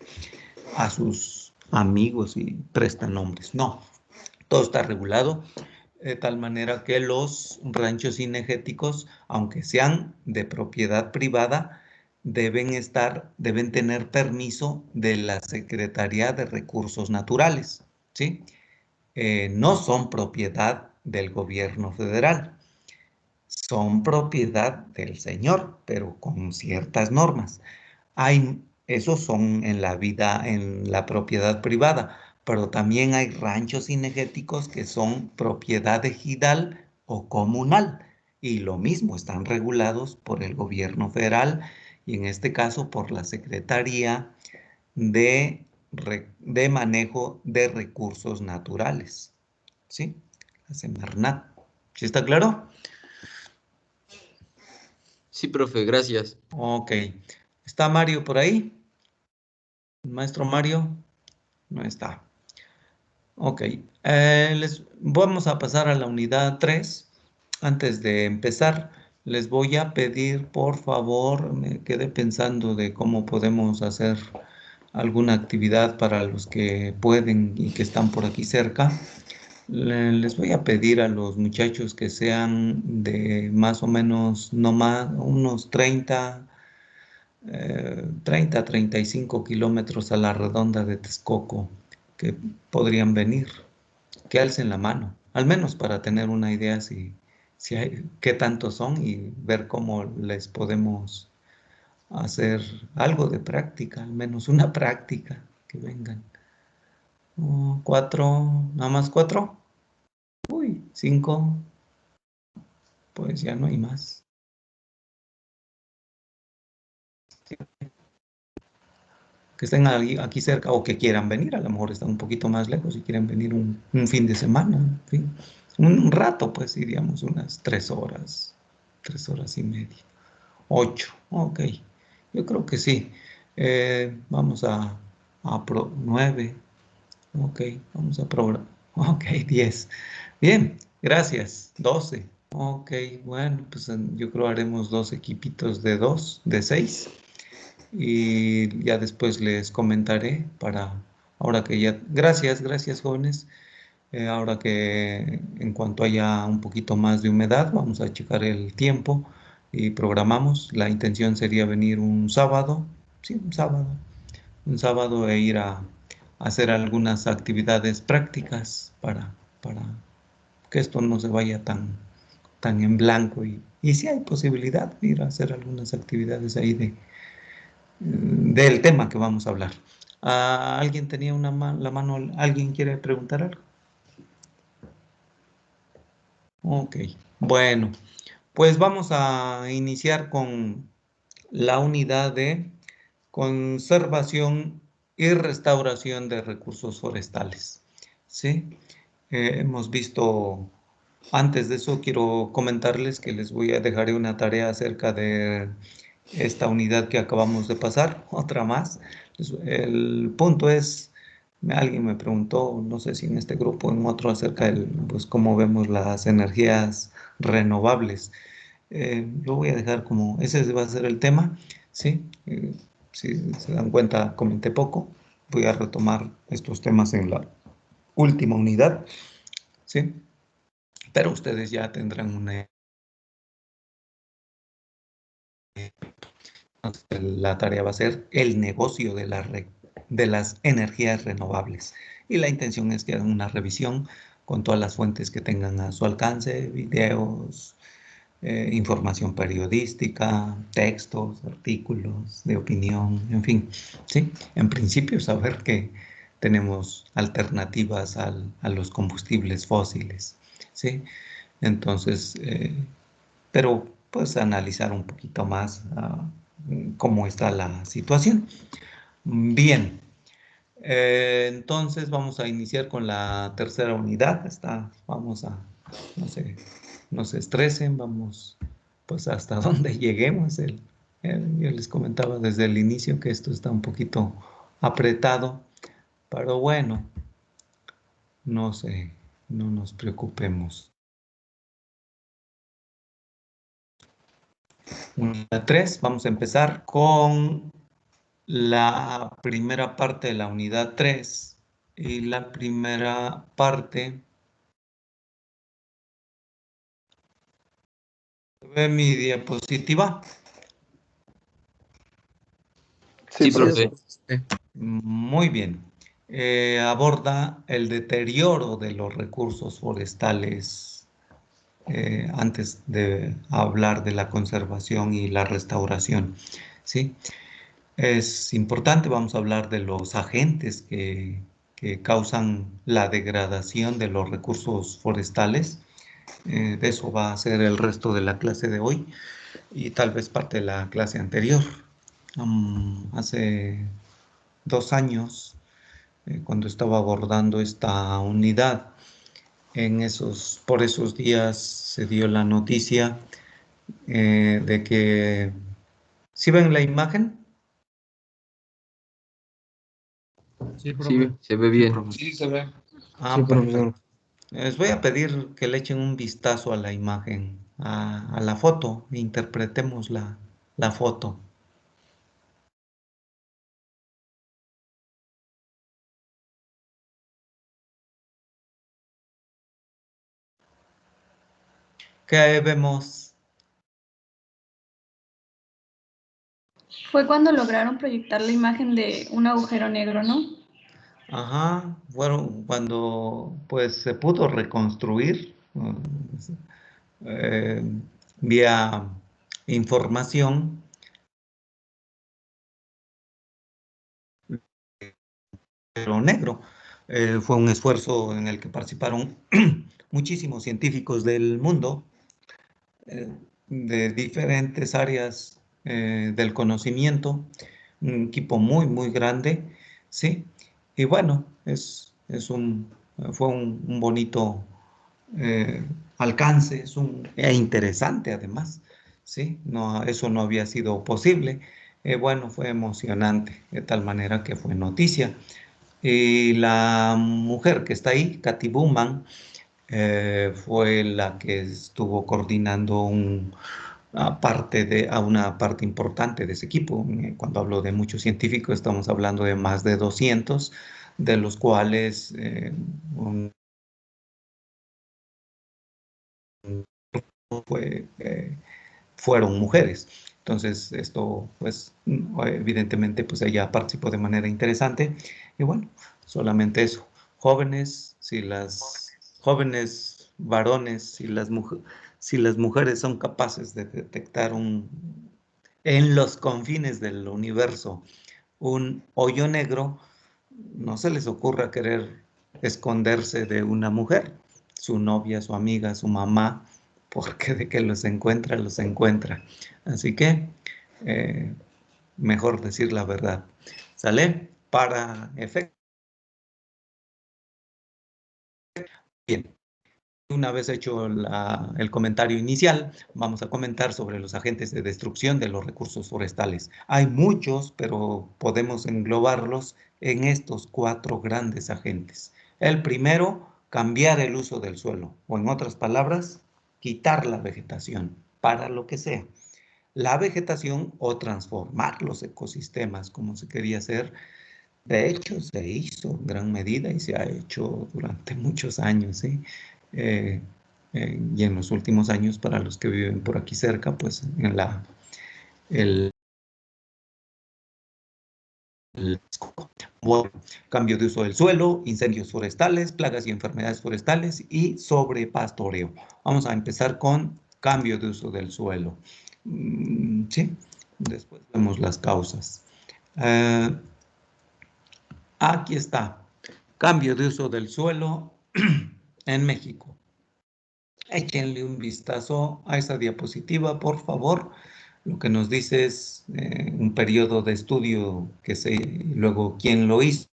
a sus amigos y prestanombres. No, todo está regulado de tal manera que los ranchos cinegéticos, aunque sean de propiedad privada, deben tener permiso de la Secretaría de Recursos Naturales, ¿sí? No son propiedad del gobierno federal, son propiedad del señor, pero con ciertas normas. Esos son en la vida, en la propiedad privada, pero también hay ranchos cinegéticos que son propiedad ejidal o comunal. Y lo mismo, están regulados por el gobierno federal y en este caso por la Secretaría de Manejo de Recursos Naturales. ¿Sí? La Semarnat. ¿Sí está claro? Sí, profe, gracias. Ok. ¿Está Mario por ahí? ¿El maestro Mario? No está. Ok, les vamos a pasar a la unidad 3. Antes de empezar, les voy a pedir, por favor, me quedé pensando de cómo podemos hacer alguna actividad para los que pueden y que están por aquí cerca. Les voy a pedir a los muchachos que sean de más o menos, no más, unos 30 a 35 kilómetros a la redonda de Texcoco, que podrían venir, que alcen la mano, al menos para tener una idea si hay, qué tantos son y ver cómo les podemos hacer algo de práctica, al menos una práctica, que vengan. 4, nada más 4. Uy, 5, pues ya no hay más. Que estén aquí cerca o que quieran venir, a lo mejor están un poquito más lejos y quieren venir un fin de semana, en fin. Un rato, pues diríamos unas 3 horas y media. 8, ok. Yo creo que sí. Vamos a 9, ok. Vamos a probar. Ok, 10. Bien, gracias. 12. Ok, bueno, pues yo creo haremos 2 equipitos de 2, de 6. Y ya después les comentaré para, ahora que ya, gracias jóvenes. Ahora que en cuanto haya un poquito más de humedad, vamos a checar el tiempo y programamos. La intención sería venir un sábado, sí, un sábado e ir a hacer algunas actividades prácticas para que esto no se vaya tan en blanco y si hay posibilidad ir a hacer algunas actividades ahí del tema que vamos a hablar. ¿Alguien tenía la mano? ¿Alguien quiere preguntar algo? Ok, bueno, pues vamos a iniciar con la unidad de conservación y restauración de recursos forestales. ¿Sí? Hemos visto, antes de eso quiero comentarles que les voy a dejar una tarea acerca de esta unidad que acabamos de pasar, otra más. El punto es, alguien me preguntó, no sé si en este grupo o en otro, acerca de pues, cómo vemos las energías renovables. Lo voy a dejar como, ese va a ser el tema, ¿sí? Si se dan cuenta, comenté poco. Voy a retomar estos temas en la última unidad, ¿sí? Pero ustedes ya tendrán una. La tarea va a ser el negocio de las energías renovables. Y la intención es que hagan una revisión con todas las fuentes que tengan a su alcance, videos, información periodística, textos, artículos de opinión, en fin, ¿sí? En principio, saber que tenemos alternativas a los combustibles fósiles, ¿sí? Entonces, pero pues analizar un poquito más cómo está la situación. Bien, entonces vamos a iniciar con la tercera unidad. Vamos a, no se estresen, vamos pues hasta donde lleguemos. Yo les comentaba desde el inicio que esto está un poquito apretado, pero bueno, no sé, no nos preocupemos. Unidad 3, vamos a empezar con la primera parte de la unidad 3 y la primera parte. ¿Ve mi diapositiva? Sí, Sí, profe. profesor. Muy bien. Aborda el deterioro de los recursos forestales antes de hablar de la conservación y la restauración. ¿Sí? Es importante, vamos a hablar de los agentes que causan la degradación de los recursos forestales. De eso va a ser el resto de la clase de hoy y tal vez parte de la clase anterior. Hace 2 años, cuando estaba abordando esta unidad, por esos días se dio la noticia de que, ¿sí ven la imagen? Sí, Sí, profe. se ve bien. Sí, se ve. Ah, Sí, perfecto. profesor. Les voy a pedir que le echen un vistazo a la imagen, a la foto, e interpretemos la foto. ¿Qué vemos? Fue cuando lograron proyectar la imagen de un agujero negro, ¿no? Ajá, fueron cuando pues se pudo reconstruir eh, vía información, pero negro. Fue un esfuerzo en el que participaron muchísimos científicos del mundo, de diferentes áreas del conocimiento, un equipo muy, muy grande, ¿sí? Y bueno, fue un bonito alcance, e interesante además, ¿sí? No, eso no había sido posible. Bueno, fue emocionante, de tal manera que fue noticia. Y la mujer que está ahí, Katy Bowman, fue la que estuvo coordinando a una parte importante de ese equipo. Cuando hablo de muchos científicos, estamos hablando de más de 200, de los cuales fue, fueron mujeres. Entonces, esto, pues, evidentemente, pues ella participó de manera interesante. Y bueno, solamente eso. Jóvenes, si las jóvenes varones, si las mujeres son capaces de detectar en los confines del universo un hoyo negro, no se les ocurra querer esconderse de una mujer, su novia, su amiga, su mamá, porque de que los encuentra, los encuentra. Así que eh, mejor decir la verdad. ¿Sale? Para efecto. Bien. Una vez hecho el comentario inicial, vamos a comentar sobre los agentes de destrucción de los recursos forestales. Hay muchos, pero podemos englobarlos en estos 4 grandes agentes. El primero, cambiar el uso del suelo, o en otras palabras, quitar la vegetación para lo que sea. La vegetación o transformar los ecosistemas como se quería hacer. De hecho, se hizo en gran medida y se ha hecho durante muchos años, ¿sí? Eh, y en los últimos años, para los que viven por aquí cerca, pues en el, el bueno, cambio de uso del suelo, incendios forestales, plagas y enfermedades forestales y sobrepastoreo. Vamos a empezar con cambio de uso del suelo. Sí, después vemos las causas. Aquí está. Cambio de uso del suelo en México. Échenle un vistazo a esa diapositiva, por favor. Lo que nos dice es un periodo de estudio luego quién lo hizo,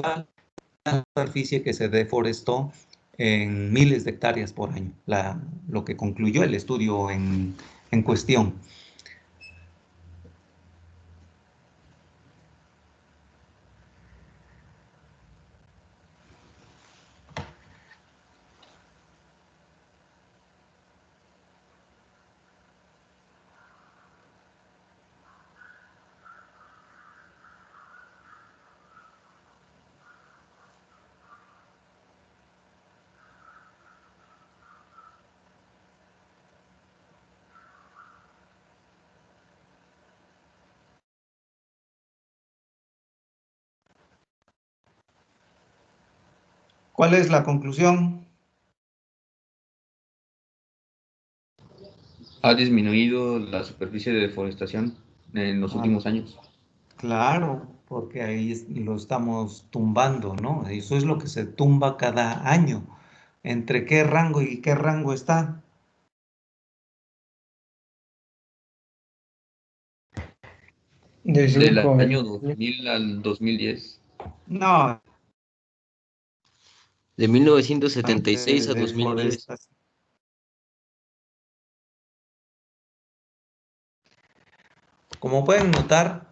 la superficie que se deforestó en miles de hectáreas por año, lo que concluyó el estudio en cuestión. ¿Cuál es la conclusión? Ha disminuido la superficie de deforestación en los últimos años. Claro, porque ahí lo estamos tumbando, ¿no? Eso es lo que se tumba cada año. ¿Entre qué rango y qué rango está? Del año 2000 al 2010. No, De 1976 a 2010. deforestación. Como pueden notar,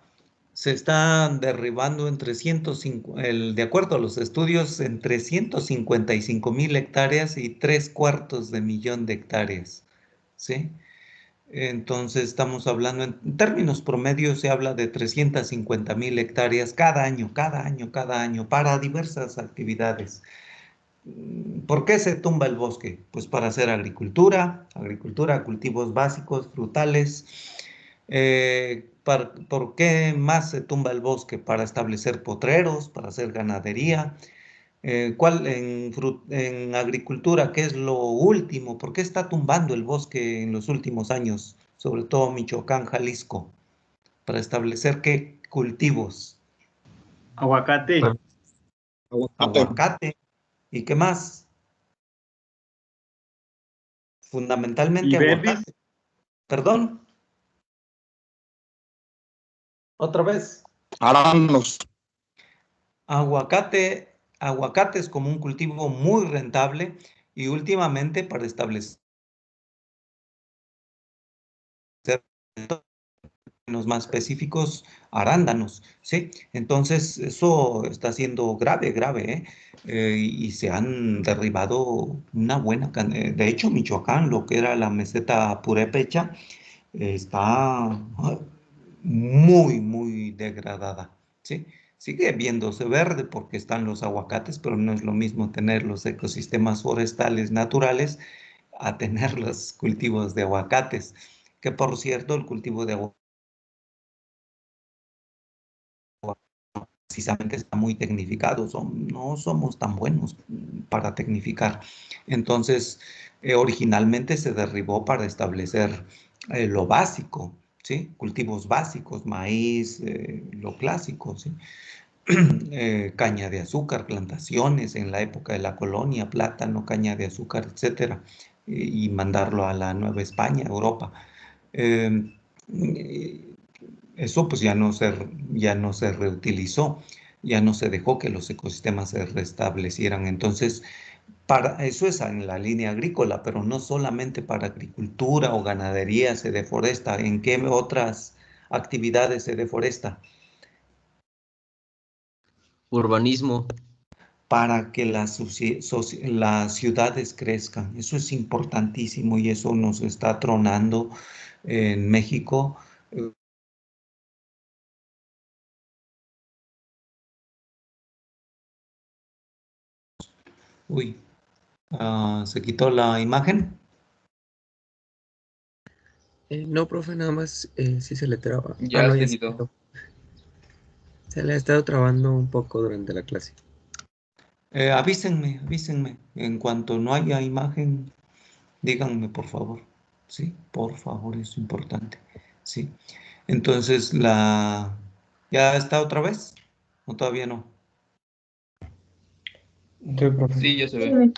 se está derribando de acuerdo a los estudios, entre 155,000 hectáreas y 3/4 de hectáreas, ¿sí? Entonces estamos hablando, en términos promedios, se habla de 350,000 hectáreas cada año, cada año, cada año, para diversas actividades. ¿Por qué se tumba el bosque? Pues para hacer agricultura, cultivos básicos, frutales. ¿Por qué más se tumba el bosque? Para establecer potreros, para hacer ganadería. En agricultura, ¿qué es lo último? ¿Por qué está tumbando el bosque en los últimos años? Sobre todo Michoacán, Jalisco. ¿Para establecer qué cultivos? Aguacate. Aguacate. ¿Y qué más? Fundamentalmente ¿Y aguacate. Perdón, otra vez. arándanos? Aguacate es como un cultivo muy rentable y últimamente para establecer los más específicos, arándanos, ¿sí? Entonces, eso está siendo grave, grave, ¿eh? Y se han derribado una buena cantidad. De hecho, Michoacán, lo que era la meseta purépecha, está muy, muy degradada, ¿sí? Sigue viéndose verde porque están los aguacates, pero no es lo mismo tener los ecosistemas forestales naturales a tener los cultivos de aguacates, que por cierto, el cultivo de aguacates precisamente está muy tecnificado, no somos tan buenos para tecnificar. Entonces, originalmente se derribó para establecer lo básico, ¿sí? Cultivos básicos, maíz, lo clásico, ¿sí? Caña de azúcar, plantaciones en la época de la colonia, plátano, caña de azúcar, etcétera, y mandarlo a la Nueva España, Europa. Eh, Eso pues ya no se reutilizó, ya no se dejó que los ecosistemas se restablecieran. Entonces, para eso es en la línea agrícola, pero no solamente para agricultura o ganadería se deforesta. ¿En qué otras actividades se deforesta? Urbanismo. Para que las ciudades crezcan. Eso es importantísimo y eso nos está tronando en México. Uy, se quitó la imagen. No, profe, nada más sí se le traba. Ah, Ya no, se ya se quitó. quitó. Se le ha estado trabando un poco durante la clase. Avísenme. En cuanto no haya imagen, díganme, por favor. Sí, por favor, es importante. Sí. Entonces, ¿ya está otra vez? ¿O todavía no? Sí, profe. Sí, ya se ve.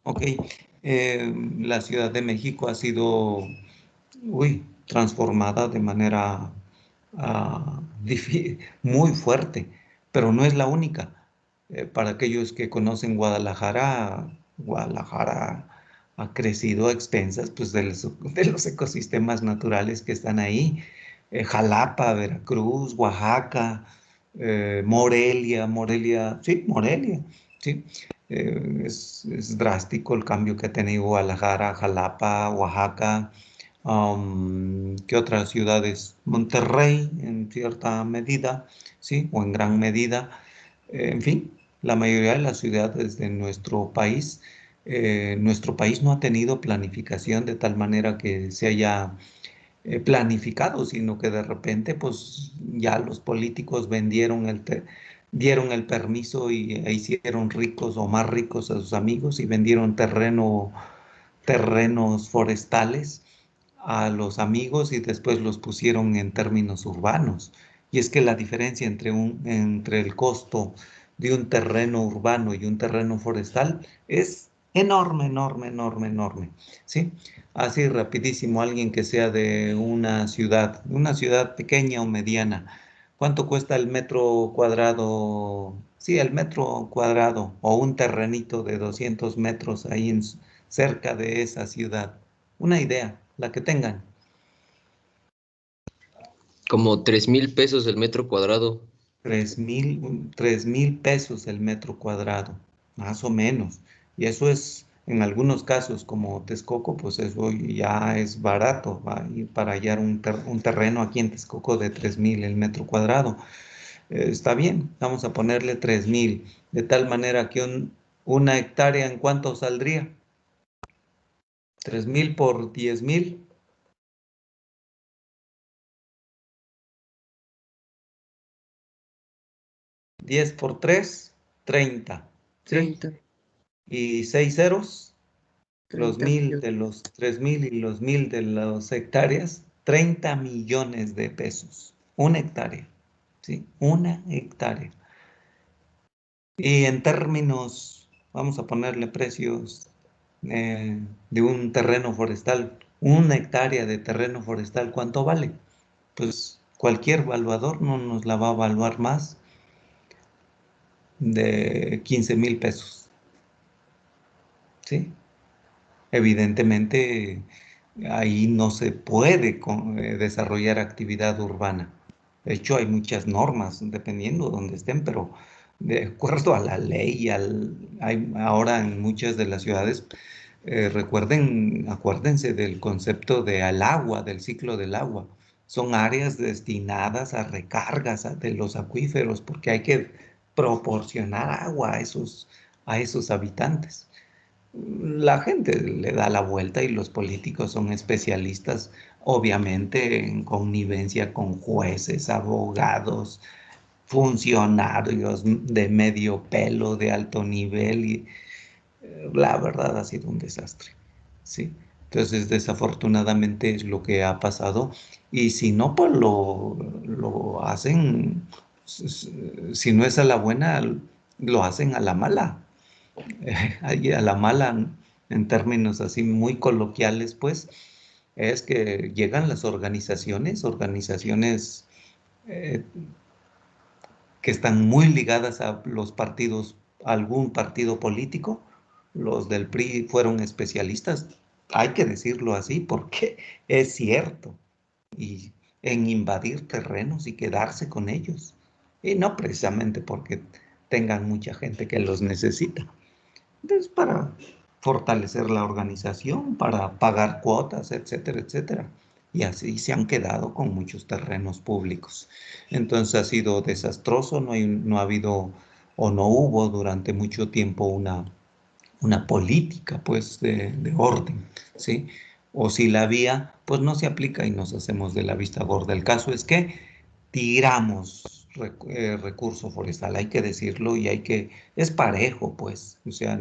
Ok. La Ciudad de México ha sido, transformada de manera muy fuerte, pero no es la única. Para aquellos que conocen Guadalajara, Guadalajara ha crecido a expensas pues, de los ecosistemas naturales que están ahí. Jalapa, Veracruz, Oaxaca, Morelia, sí. Es drástico el cambio que ha tenido Guadalajara, Jalapa, Oaxaca. ¿Qué otras ciudades? Monterrey, en cierta medida, ¿sí? O en gran medida. En fin, la mayoría de las ciudades de nuestro país no ha tenido planificación de tal manera que se haya planificado, sino que de repente, pues ya los políticos dieron el permiso e hicieron ricos o más ricos a sus amigos y vendieron terrenos forestales a los amigos y después los pusieron en términos urbanos. Y es que la diferencia entre el costo de un terreno urbano y un terreno forestal es enorme, enorme, enorme, enorme. ¿Sí? Así rapidísimo, alguien que sea de una ciudad pequeña o mediana, ¿cuánto cuesta el metro cuadrado? Sí, el metro cuadrado o un terrenito de 200 metros ahí cerca de esa ciudad. Una idea, la que tengan. Como 3,000 pesos el metro cuadrado. 3,000 pesos el metro cuadrado, más o menos. Y eso es, en algunos casos, como Texcoco, pues eso ya es barato. Y para hallar un terreno aquí en Texcoco de 3,000 el metro cuadrado. Está bien, vamos a ponerle 3,000, de tal manera que una hectárea, ¿en cuánto saldría? 3,000 por 10,000. 10 por 3, 30, ¿sí? 30, Y 6 ceros, los 30 1000 millones. de los 3,000 y los 1000 de las hectáreas, 30 millones de pesos. Una hectárea, ¿sí? Una hectárea. Y en términos vamos a ponerle precios de un terreno forestal, 1 hectárea de terreno forestal, ¿cuánto vale? Pues cualquier evaluador no nos la va a evaluar más de 15,000 pesos, ¿sí? Evidentemente, ahí no se puede desarrollar actividad urbana. De hecho, hay muchas normas, dependiendo de donde estén, pero de acuerdo a la ley, hay ahora en muchas de las ciudades, acuérdense del concepto del agua, del ciclo del agua. Son áreas destinadas a recargas de los acuíferos, porque hay que proporcionar agua a esos habitantes. La gente le da la vuelta y los políticos son especialistas, obviamente, en connivencia con jueces, abogados, funcionarios de medio pelo, de alto nivel, y la verdad ha sido un desastre, ¿sí? Entonces, desafortunadamente es lo que ha pasado, y si no, pues lo hacen, si no es a la buena, lo hacen a la mala. Ahí a la mala, en términos así muy coloquiales, pues, es que llegan las organizaciones eh, que están muy ligadas a los partidos, a algún partido político. Los del PRI fueron especialistas, hay que decirlo así, porque es cierto, y en invadir terrenos y quedarse con ellos, y no precisamente porque tengan mucha gente que los necesita. Entonces, para fortalecer la organización, para pagar cuotas, etcétera, etcétera. Y así se han quedado con muchos terrenos públicos. Entonces ha sido desastroso, no ha habido o no hubo durante mucho tiempo una política, pues, de orden, ¿sí? O si la había, pues no se aplica y nos hacemos de la vista gorda. El caso es que tiramos recurso forestal, hay que decirlo, y es parejo, pues, o sea,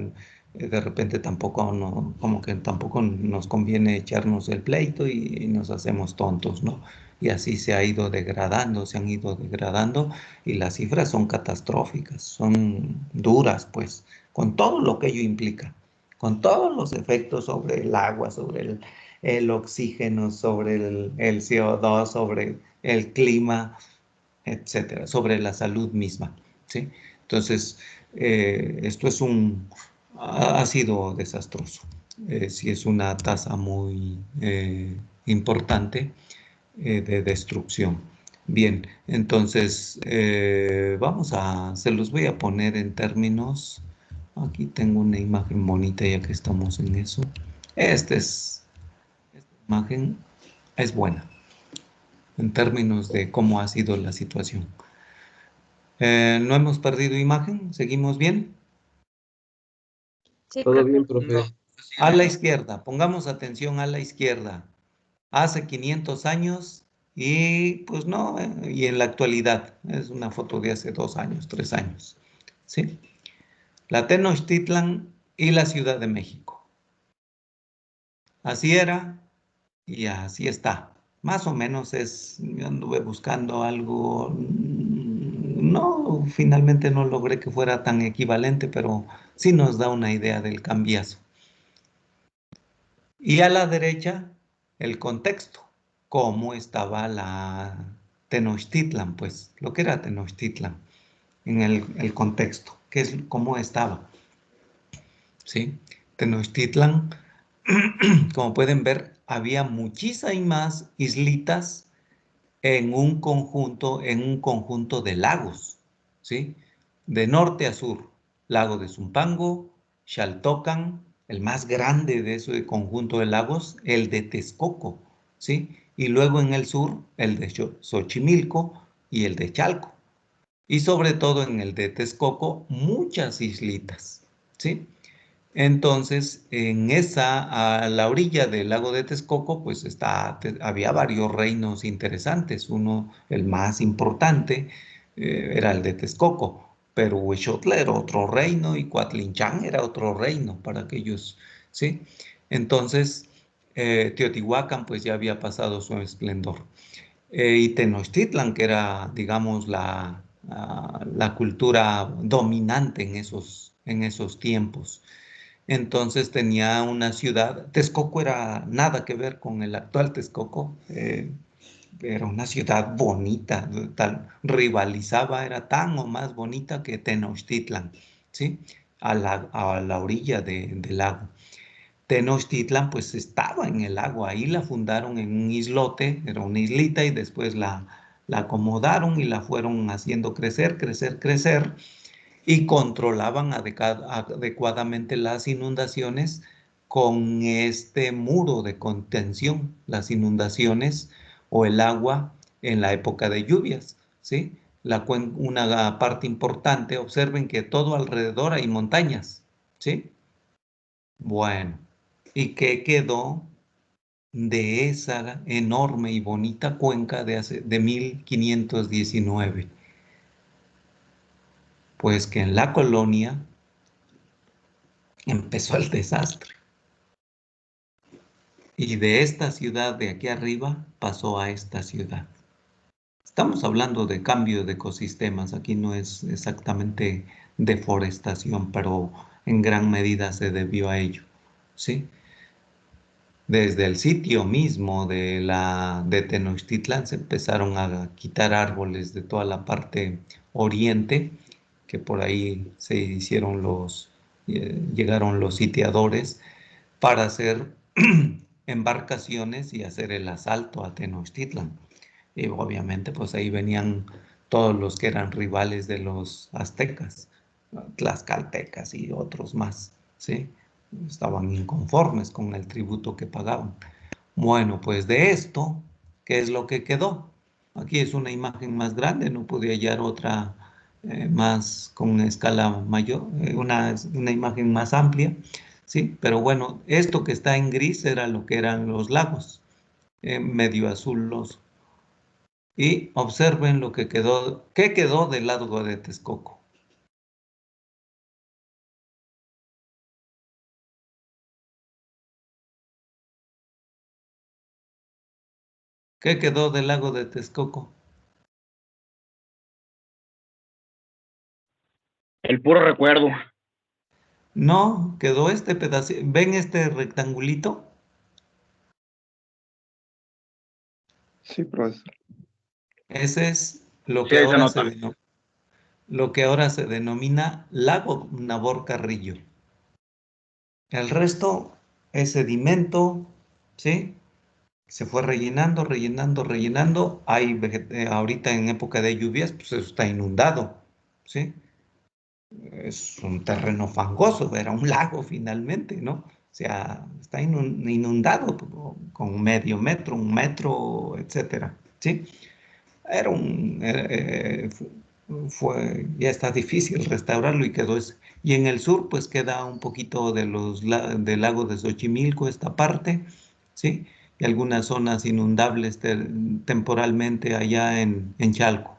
de repente tampoco, como que tampoco nos conviene echarnos el pleito y nos hacemos tontos, ¿no? Y así se ha ido degradando, se han ido degradando, y las cifras son catastróficas, son duras, pues, con todo lo que ello implica, con todos los efectos sobre el agua, sobre el oxígeno, sobre el CO2, sobre el clima, etcétera, sobre la salud misma, ¿sí? Entonces, esto ha sido desastroso. Sí, es una tasa muy importante de destrucción. Bien, entonces, se los voy a poner en términos. Aquí tengo una imagen bonita ya que estamos en eso. Esta imagen es buena en términos de cómo ha sido la situación. ¿No hemos perdido imagen? ¿Seguimos bien? Sí, Todo profe. bien, profe. A la izquierda, pongamos atención a la izquierda. Hace 500 años y pues no, y en la actualidad. Es una foto de hace 2 años, 3 años. ¿Sí? La Tenochtitlan y la Ciudad de México. Así era y así está. Más o menos yo anduve buscando algo, no, finalmente no logré que fuera tan equivalente, pero sí nos da una idea del cambiazo. Y a la derecha, el contexto, cómo estaba la Tenochtitlan, pues, lo que era Tenochtitlan, en el contexto, cómo estaba, ¿sí? Tenochtitlan, como pueden ver, había muchísimas más islitas en un conjunto de lagos, ¿sí? De norte a sur, lago de Zumpango, Xaltocan, el más grande de ese conjunto de lagos, el de Texcoco, ¿sí? Y luego en el sur, el de Xochimilco y el de Chalco. Y sobre todo en el de Texcoco, muchas islitas, ¿sí? Entonces, a la orilla del lago de Texcoco, pues había varios reinos interesantes. Uno, el más importante, era el de Texcoco, pero Huixotla era otro reino y Coatlinchan era otro reino para aquellos, ¿sí? Entonces, Teotihuacán, pues ya había pasado su esplendor. Y Tenochtitlan, que era, digamos, la cultura dominante en esos en esos tiempos. Entonces tenía una ciudad, Texcoco era nada que ver con el actual Texcoco, era una ciudad bonita, rivalizaba, era tan o más bonita que Tenochtitlan, ¿sí? A la orilla del lago. Tenochtitlan pues estaba en el lago, ahí la fundaron en un islote, era una islita y después la acomodaron y la fueron haciendo crecer, crecer, crecer y controlaban adecuadamente las inundaciones con este muro de contención, las inundaciones o el agua en la época de lluvias, ¿sí? Una parte importante, observen que todo alrededor hay montañas, ¿sí? Bueno, ¿y qué quedó de esa enorme y bonita cuenca de 1519? Pues que en la colonia empezó el desastre. Y de esta ciudad de aquí arriba pasó a esta ciudad. Estamos hablando de cambio de ecosistemas. Aquí no es exactamente deforestación, pero en gran medida se debió a ello, ¿sí? Desde el sitio mismo de Tenochtitlan se empezaron a quitar árboles de toda la parte oriente, que por ahí se hicieron llegaron los sitiadores para hacer embarcaciones y hacer el asalto a Tenochtitlan. Y obviamente pues ahí venían todos los que eran rivales de los aztecas, tlaxcaltecas y otros más, ¿sí? Estaban inconformes con el tributo que pagaban. Bueno, pues de esto, ¿qué es lo que quedó? Aquí es una imagen más grande, no pude hallar otra más con escala mayor, una imagen más amplia, ¿sí? Pero bueno, esto que está en gris era lo que eran los lagos, medio azul los. Y observen lo que quedó, ¿qué quedó del lago de Texcoco? ¿Qué quedó del lago de Texcoco? El puro recuerdo. No, quedó este pedacito. ¿Ven este rectangulito? Sí, profesor. Ese es lo Sí, que ahí se ahora nota. lo que ahora se denomina lago Nabor Carrillo. El resto es sedimento, ¿sí? Se fue rellenando, rellenando, rellenando. Ahorita en época de lluvias, pues eso está inundado, ¿sí? Es un terreno fangoso, era un lago finalmente, ¿no? O sea, está inundado con medio metro, un metro, etcétera, ¿sí? Era ya está difícil restaurarlo y quedó ese. Y en el sur, pues queda un poquito del lago de Xochimilco, esta parte, ¿sí? Y algunas zonas inundables temporalmente allá en Chalco.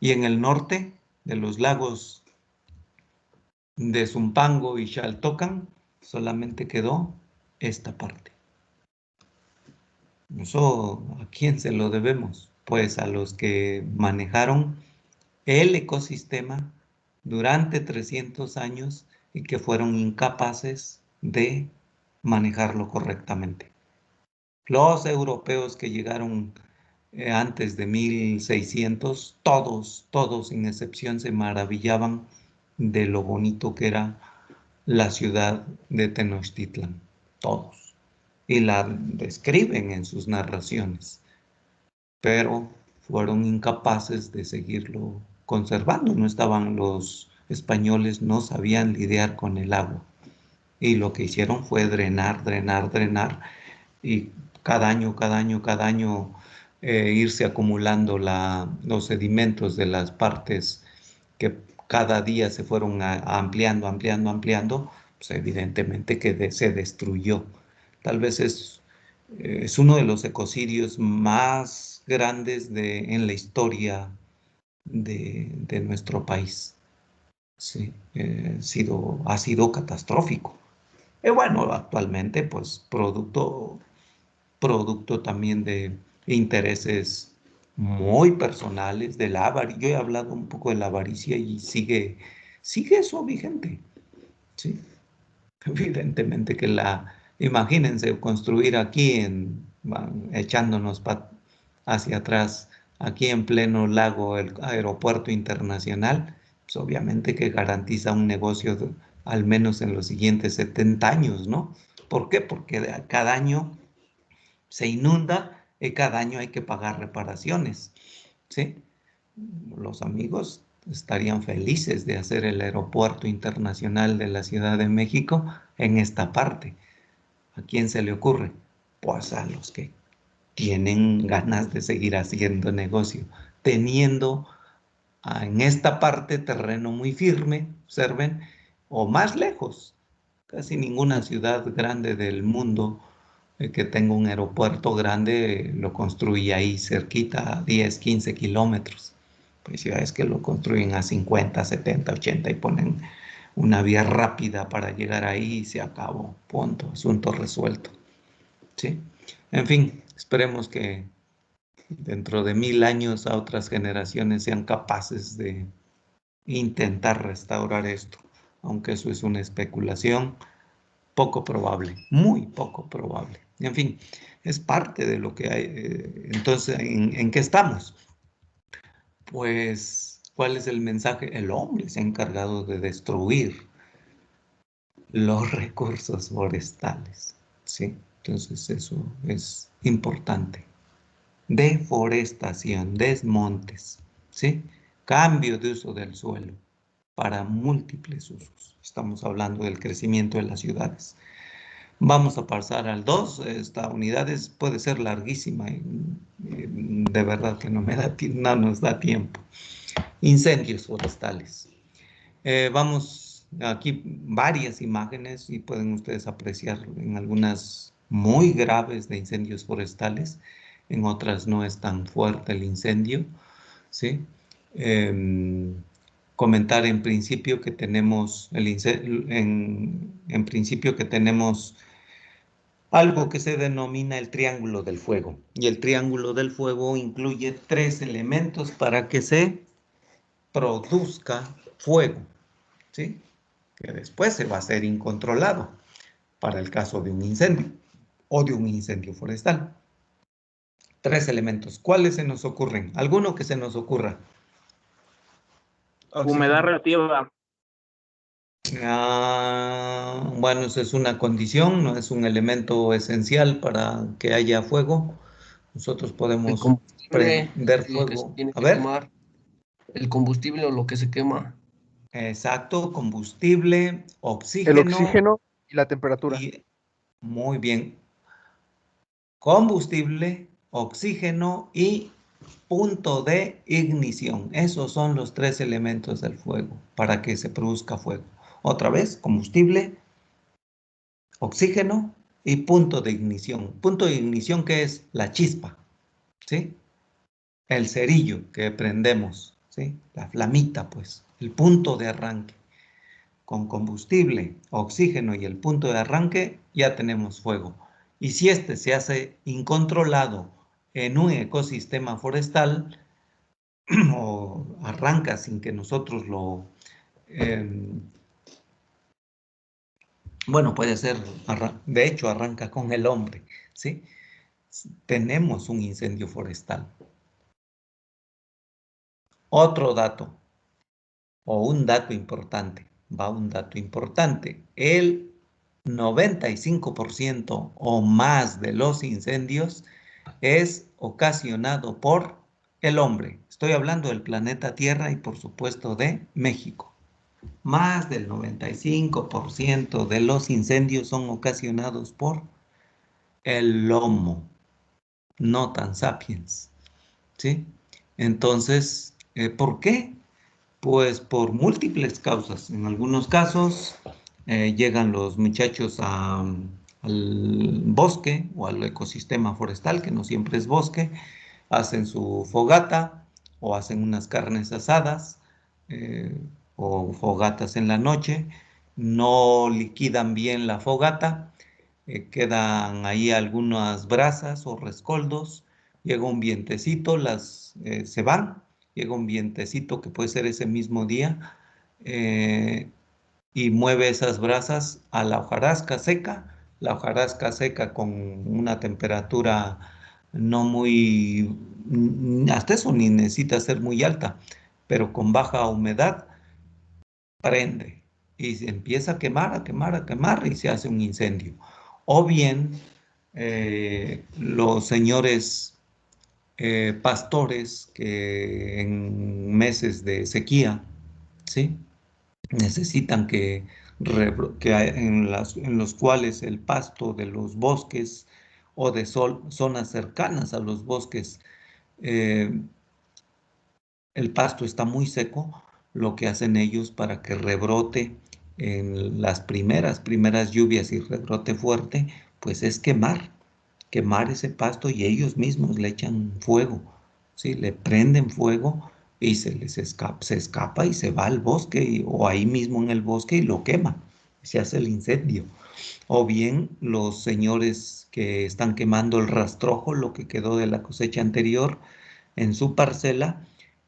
Y en el norte de los lagos de Zumpango y Xaltocan, solamente quedó esta parte. ¿Eso a quién se lo debemos? Pues a los que manejaron el ecosistema durante 300 años y que fueron incapaces de manejarlo correctamente. Los europeos que llegaron antes de 1600, todos sin excepción se maravillaban de lo bonito que era la ciudad de Tenochtitlan, todos, y la describen en sus narraciones, pero fueron incapaces de seguirlo conservando. No estaban los españoles, no sabían lidiar con el agua. Y lo que hicieron fue drenar, drenar, drenar. Y cada año, cada año, cada año irse acumulando los sedimentos de las partes que cada día se fueron ampliando, ampliando, ampliando, pues evidentemente que se destruyó. Tal vez es uno de los ecocidios más grandes en la historia de nuestro país. Sí, ha sido catastrófico. Y bueno, actualmente, pues, producto también de intereses muy personales, de la avaricia. Yo he hablado un poco de la avaricia y sigue eso vigente. ¿sí? Evidentemente que imagínense construir aquí, echándonos hacia atrás, aquí en pleno lago, el aeropuerto internacional, pues obviamente que garantiza un negocio al menos en los siguientes 70 años, ¿no? ¿Por qué? Porque cada año se inunda y cada año hay que pagar reparaciones, ¿sí? Los amigos estarían felices de hacer el aeropuerto internacional de la Ciudad de México en esta parte. ¿A quién se le ocurre? Pues a los que tienen ganas de seguir haciendo negocio, teniendo en esta parte terreno muy firme, observen, o más lejos. Casi ninguna ciudad grande del mundo que tenga un aeropuerto grande lo construye ahí cerquita, a 10, 15 kilómetros. Pues ya es que lo construyen a 50, 70, 80 y ponen una vía rápida para llegar ahí y se acabó. Punto. Asunto resuelto. ¿Sí? En fin, esperemos que dentro de 1000 años a otras generaciones sean capaces de intentar restaurar esto, aunque eso es una especulación poco probable, muy poco probable. En fin, es parte de lo que hay. Entonces, ¿en qué estamos? Pues, ¿cuál es el mensaje? El hombre se ha encargado de destruir los recursos forestales, ¿sí? Entonces, eso es importante. Deforestación, desmontes, ¿sí? Cambio de uso del suelo para múltiples usos. Estamos hablando del crecimiento de las ciudades. Vamos a pasar al 2. Esta unidad puede ser larguísima y de verdad que no nos da tiempo. Incendios forestales. Vamos aquí varias imágenes y pueden ustedes apreciar en algunas muy graves de incendios forestales, en otras no es tan fuerte el incendio, ¿sí? Comentar en principio que tenemos en principio que tenemos algo que se denomina el triángulo del fuego. Y el triángulo del fuego incluye 3 elementos para que se produzca fuego, ¿sí? Que después se va a hacer incontrolado para el caso de un incendio o de un incendio forestal. 3 elementos. ¿Cuáles se nos ocurren? ¿Alguno que se nos ocurra? Humedad relativa. Bueno, eso es una condición, no es un elemento esencial para que haya fuego. Nosotros El podemos combustible, prender lo que se fuego. tiene A que ver, quemar. El combustible o lo que se quema. exacto, combustible, El oxígeno oxígeno y la temperatura. y, muy bien, combustible, oxígeno y punto de ignición. Esos son los 3 elementos del fuego para que se produzca fuego. Otra vez, combustible, oxígeno y punto de ignición. Punto de ignición que es la chispa, ¿sí? El cerillo que prendemos, ¿sí? La flamita, pues, el punto de arranque. Con combustible, oxígeno y el punto de arranque ya tenemos fuego. Y si este se hace incontrolado en un ecosistema forestal o arranca sin que nosotros bueno, puede ser, de hecho arranca con el hombre, ¿sí? Tenemos un incendio forestal. Otro dato, o un dato importante, va un dato importante. El 95% o más de los incendios es ocasionado por el hombre. Estoy hablando del planeta Tierra y por supuesto de México. Más del 95% de los incendios son ocasionados por el Homo, no tan sapiens, ¿sí? Entonces, ¿por qué? Pues por múltiples causas. En algunos casos llegan los muchachos al bosque o al ecosistema forestal, que no siempre es bosque, hacen su fogata o hacen unas carnes asadas eh, o fogatas en la noche, no liquidan bien la fogata, quedan ahí algunas brasas o rescoldos, llega un vientecito, se van, llega un vientecito que puede ser ese mismo día, eh, y mueve esas brasas a la hojarasca seca. La hojarasca seca con una temperatura no muy, hasta eso ni necesita ser muy alta, pero con baja humedad, prende y se empieza a quemar, a quemar, a quemar y se hace un incendio. O bien los señores pastores que en meses de sequía, ¿sí? Necesitan en los cuales el pasto de los bosques o de zonas cercanas a los bosques, eh, el pasto está muy seco, lo que hacen ellos para que rebrote en las primeras lluvias y rebrote fuerte, pues es quemar ese pasto y ellos mismos le echan fuego, ¿sí? Le prenden fuego y se escapa y se va al bosque o ahí mismo en el bosque y lo quema, se hace el incendio. O bien los señores que están quemando el rastrojo, lo que quedó de la cosecha anterior en su parcela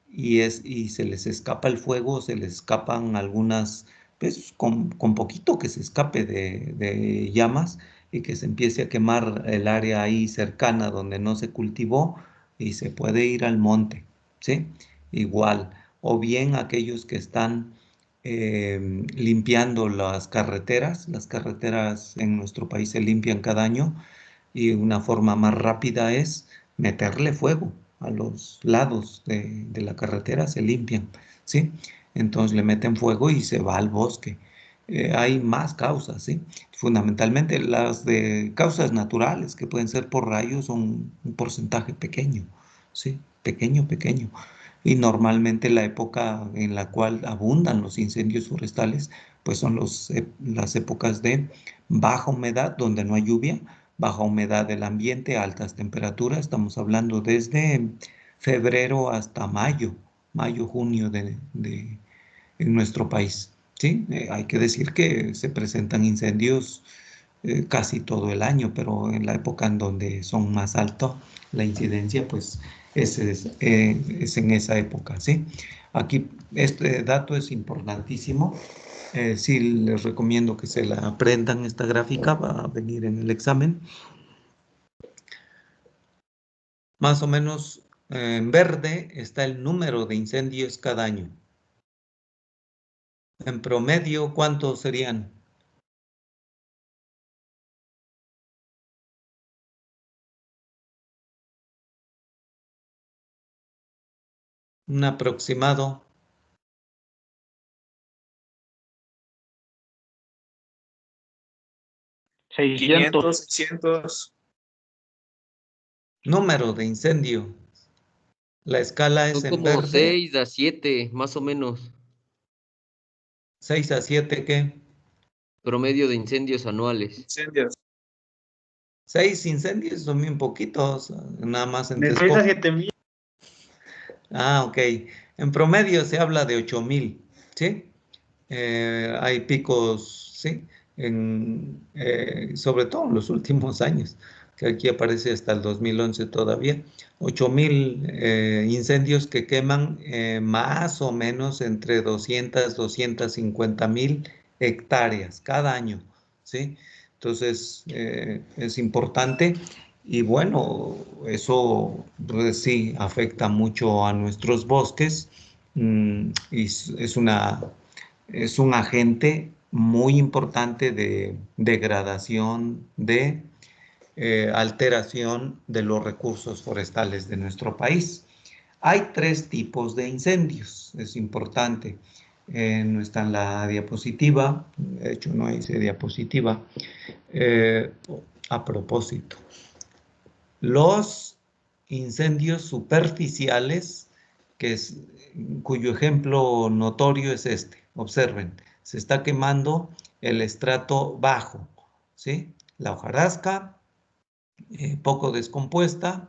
y se les escapa el fuego, se les escapan algunas, pues con poquito que se escape de llamas y que se empiece a quemar el área ahí cercana donde no se cultivó y se puede ir al monte, ¿sí? Igual. O bien aquellos que están limpiando las carreteras en nuestro país se limpian cada año y una forma más rápida es meterle fuego a los lados de la carretera, se limpian, ¿sí? Entonces le meten fuego y se va al bosque. Hay más causas, ¿sí? Fundamentalmente las de causas naturales, que pueden ser por rayos, son un porcentaje pequeño, ¿sí? Pequeño, pequeño. Y normalmente la época en la cual abundan los incendios forestales, pues son las épocas de baja humedad, donde no hay lluvia, baja humedad del ambiente, altas temperaturas. Estamos hablando desde febrero hasta mayo, junio en nuestro país. ¿Sí? Hay que decir que se presentan incendios casi todo el año, pero en la época en donde son más altos la incidencia, pues es en esa época, ¿sí? Aquí este dato es importantísimo. Sí, les recomiendo que se la aprendan esta gráfica, va a venir en el examen. Más o menos en verde está el número de incendios cada año. En promedio, ¿cuántos serían? Un aproximado. 500, 600. Número de incendio. La escala es Son en como verde. 6 a 7, más o menos, 6 a 7, ¿qué? promedio de incendios anuales. Incendios. 6 incendios son bien poquitos, nada más en De 6 a Texcoco. 7000. Ah, ok. En promedio se habla de 8,000, ¿sí? Hay picos, ¿sí? Sobre todo en los últimos años, que aquí aparece hasta el 2011 todavía, 8,000 incendios que queman más o menos entre 250,000 hectáreas cada año, ¿sí? Entonces, es importante y bueno, eso pues, sí afecta mucho a nuestros bosques y es un agente muy importante de degradación, de alteración de los recursos forestales de nuestro país. Hay 3 tipos de incendios, es importante. No está en la diapositiva, de hecho no hice diapositiva. Eh, a propósito, los incendios superficiales, cuyo ejemplo notorio es este. Observen, se está quemando el estrato bajo, ¿sí? La hojarasca, poco descompuesta,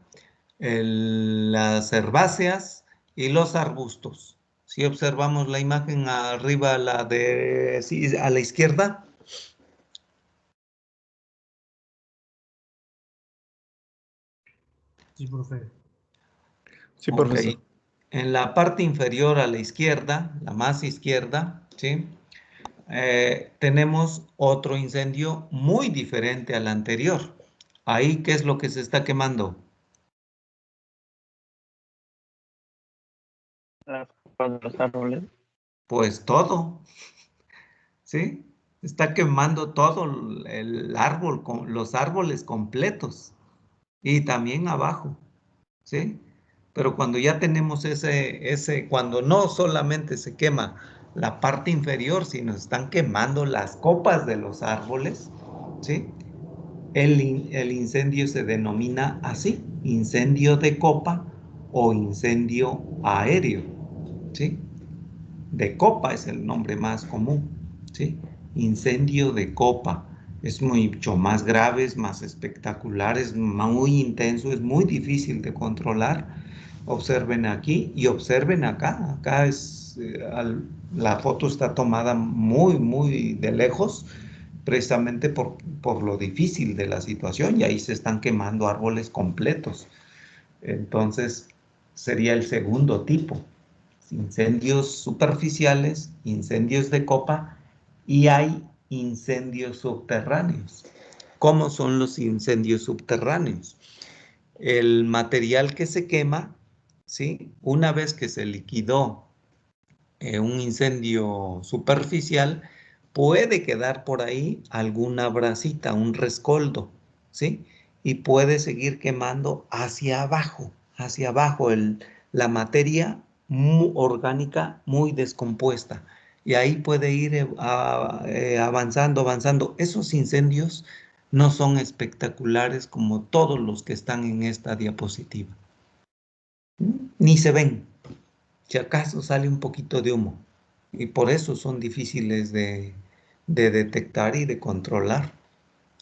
las herbáceas y los arbustos. Si observamos la imagen arriba, sí, a la izquierda, Sí, profe. Sí, ok. profesor. En la parte inferior a la izquierda, la más izquierda, ¿sí? tenemos otro incendio muy diferente al anterior. Ahí, ¿qué es lo que se está quemando? Las copas de los árboles. Pues todo, ¿sí? Está quemando todo el árbol, los árboles completos y también abajo, ¿sí? Pero cuando ya tenemos cuando no solamente se quema la parte inferior, sino están quemando las copas de los árboles, ¿sí? El incendio se denomina así, incendio de copa o incendio aéreo, ¿sí? De copa es el nombre más común, ¿sí? Incendio de copa. Es mucho más grave, es más espectacular, es muy intenso, es muy difícil de controlar. Observen aquí y observen acá. Acá la foto está tomada muy, muy de lejos, precisamente por lo difícil de la situación, y ahí se están quemando árboles completos. Entonces, sería el segundo tipo. Incendios superficiales, incendios de copa, y hay incendios subterráneos. ¿Cómo son los incendios subterráneos? El material que se quema, ¿sí? Una vez que se liquidó un incendio superficial, puede quedar por ahí alguna brasita, un rescoldo, ¿sí? Y puede seguir quemando hacia abajo la materia orgánica muy descompuesta. Y ahí puede ir avanzando, avanzando. Esos incendios no son espectaculares como todos los que están en esta diapositiva. Ni se ven. Si acaso sale un poquito de humo. Y por eso son difíciles de detectar y de controlar,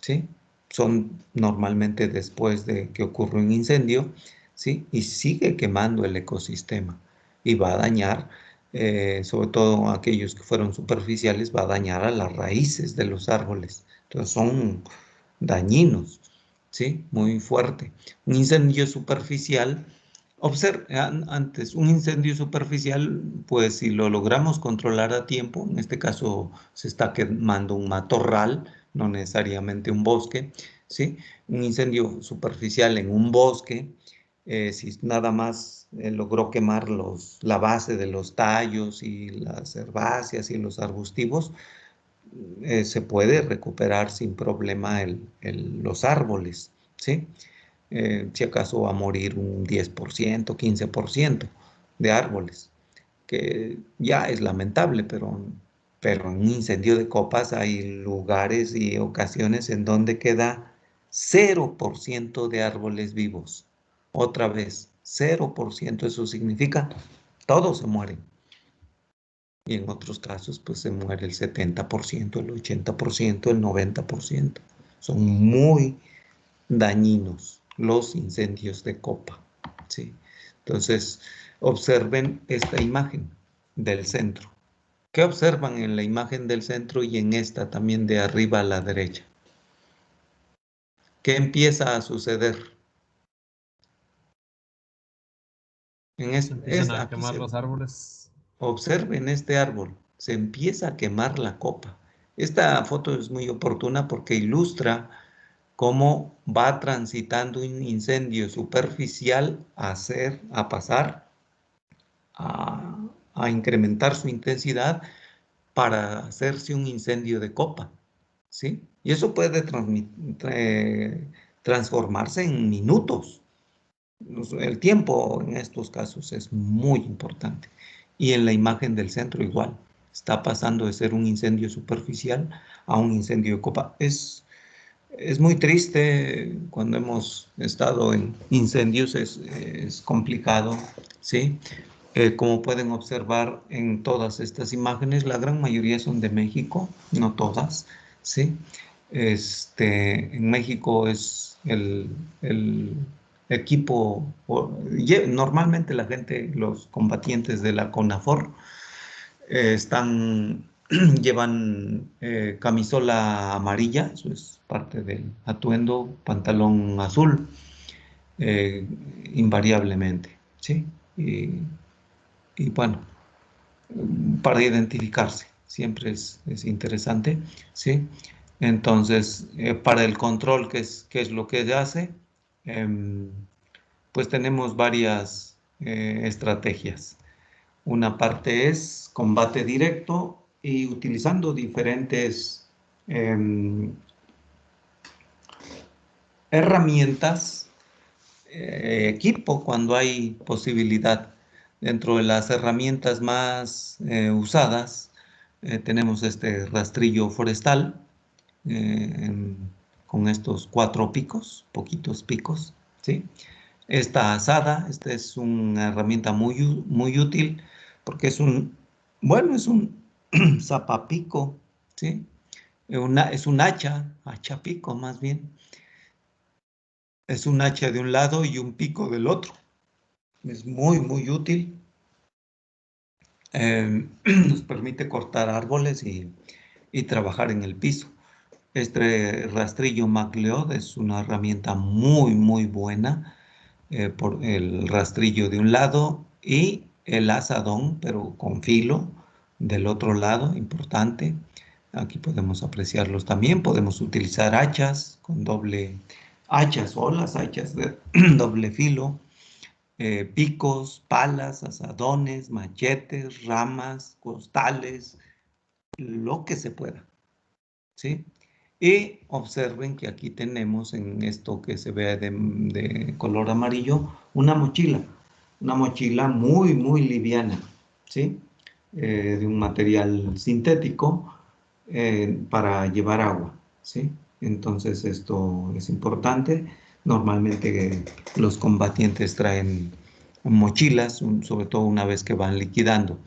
¿sí? Son normalmente después de que ocurre un incendio, ¿sí? Y sigue quemando el ecosistema y va a dañar, sobre todo aquellos que fueron superficiales, va a dañar a las raíces de los árboles. Entonces son dañinos, ¿sí? Muy fuerte. Un incendio superficial. Antes, un incendio superficial, pues si lo logramos controlar a tiempo, en este caso se está quemando un matorral, no necesariamente un bosque, ¿sí? Un incendio superficial en un bosque, si nada más logró quemar la base de los tallos y las herbáceas y los arbustivos, se puede recuperar sin problema los árboles, ¿sí? Si acaso va a morir un 10%, 15% de árboles, que ya es lamentable, pero en un incendio de copas hay lugares y ocasiones en donde queda 0% de árboles vivos. Otra vez, 0%, eso significa todos se mueren. Y en otros casos, pues se muere el 70%, el 80%, el 90%. Son muy dañinos los incendios de copa, ¿sí? Entonces, observen esta imagen del centro. ¿Qué observan en la imagen del centro y en esta también de arriba a la derecha? ¿Qué empieza a suceder? Empiezan a quemar los árboles. Observen este árbol, se empieza a quemar la copa. Esta foto es muy oportuna porque ilustra cómo va transitando un incendio superficial a pasar a incrementar su intensidad para hacerse un incendio de copa, ¿sí? Y eso puede transformarse en minutos. El tiempo en estos casos es muy importante. Y en la imagen del centro igual, está pasando de ser un incendio superficial a un incendio de copa. Es muy triste cuando hemos estado en incendios, es complicado, ¿sí? Como pueden observar en todas estas imágenes, la gran mayoría son de México, no todas, ¿sí? En México es el equipo, normalmente la gente, los combatientes de la CONAFOR, llevan camisola amarilla, eso es parte del atuendo, pantalón azul, eh, invariablemente, ¿sí? Y bueno, para identificarse, siempre es interesante, ¿sí? Entonces, para el control, ¿qué es lo que hace? Pues tenemos varias estrategias. Una parte es combate directo y utilizando diferentes herramientas, equipo cuando hay posibilidad. Dentro de las herramientas más usadas tenemos este rastrillo forestal con estos 4 picos, poquitos picos, ¿sí? Esta azada, esta es una herramienta muy útil porque bueno, es un zapapico, ¿sí? Es un hacha pico más bien. Es un hacha de un lado y un pico del otro. Es muy útil. Nos permite cortar árboles y trabajar en el piso. Este rastrillo MacLeod es una herramienta muy buena por el rastrillo de un lado y el azadón, pero con filo del otro lado, importante. Aquí podemos apreciarlos también. Podemos utilizar hachas con hachas o las hachas de doble filo, picos, palas, azadones, machetes, ramas, costales, lo que se pueda, ¿sí? Y observen que aquí tenemos en esto que se ve de color amarillo, una mochila muy liviana, ¿sí? De un material sintético para llevar agua, ¿sí? Entonces esto es importante. Normalmente los combatientes traen mochilas, sobre todo una vez que van liquidando.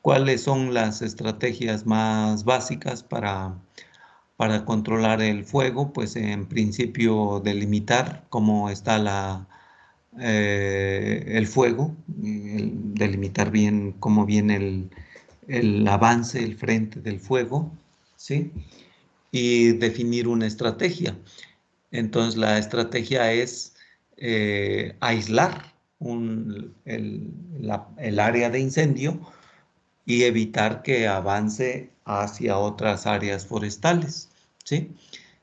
¿Cuáles son las estrategias más básicas para controlar el fuego? Pues en principio delimitar cómo está el fuego, delimitar bien cómo viene el avance, el frente del fuego, ¿sí? Y definir una estrategia. Entonces la estrategia es aislar el área de incendio y evitar que avance hacia otras áreas forestales, ¿sí?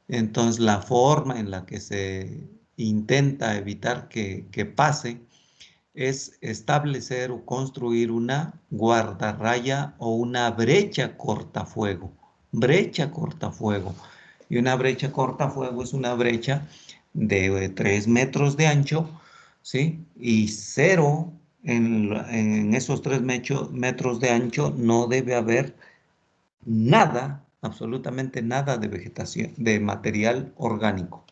Entonces, la forma en la que se intenta evitar que pase es establecer o construir una guardarraya o una brecha cortafuego. Brecha cortafuego. Y una brecha cortafuego es una brecha de 3 metros de ancho, ¿sí? Y 0 en esos 3 metros de ancho no debe haber nada, absolutamente nada de vegetación, de material orgánico,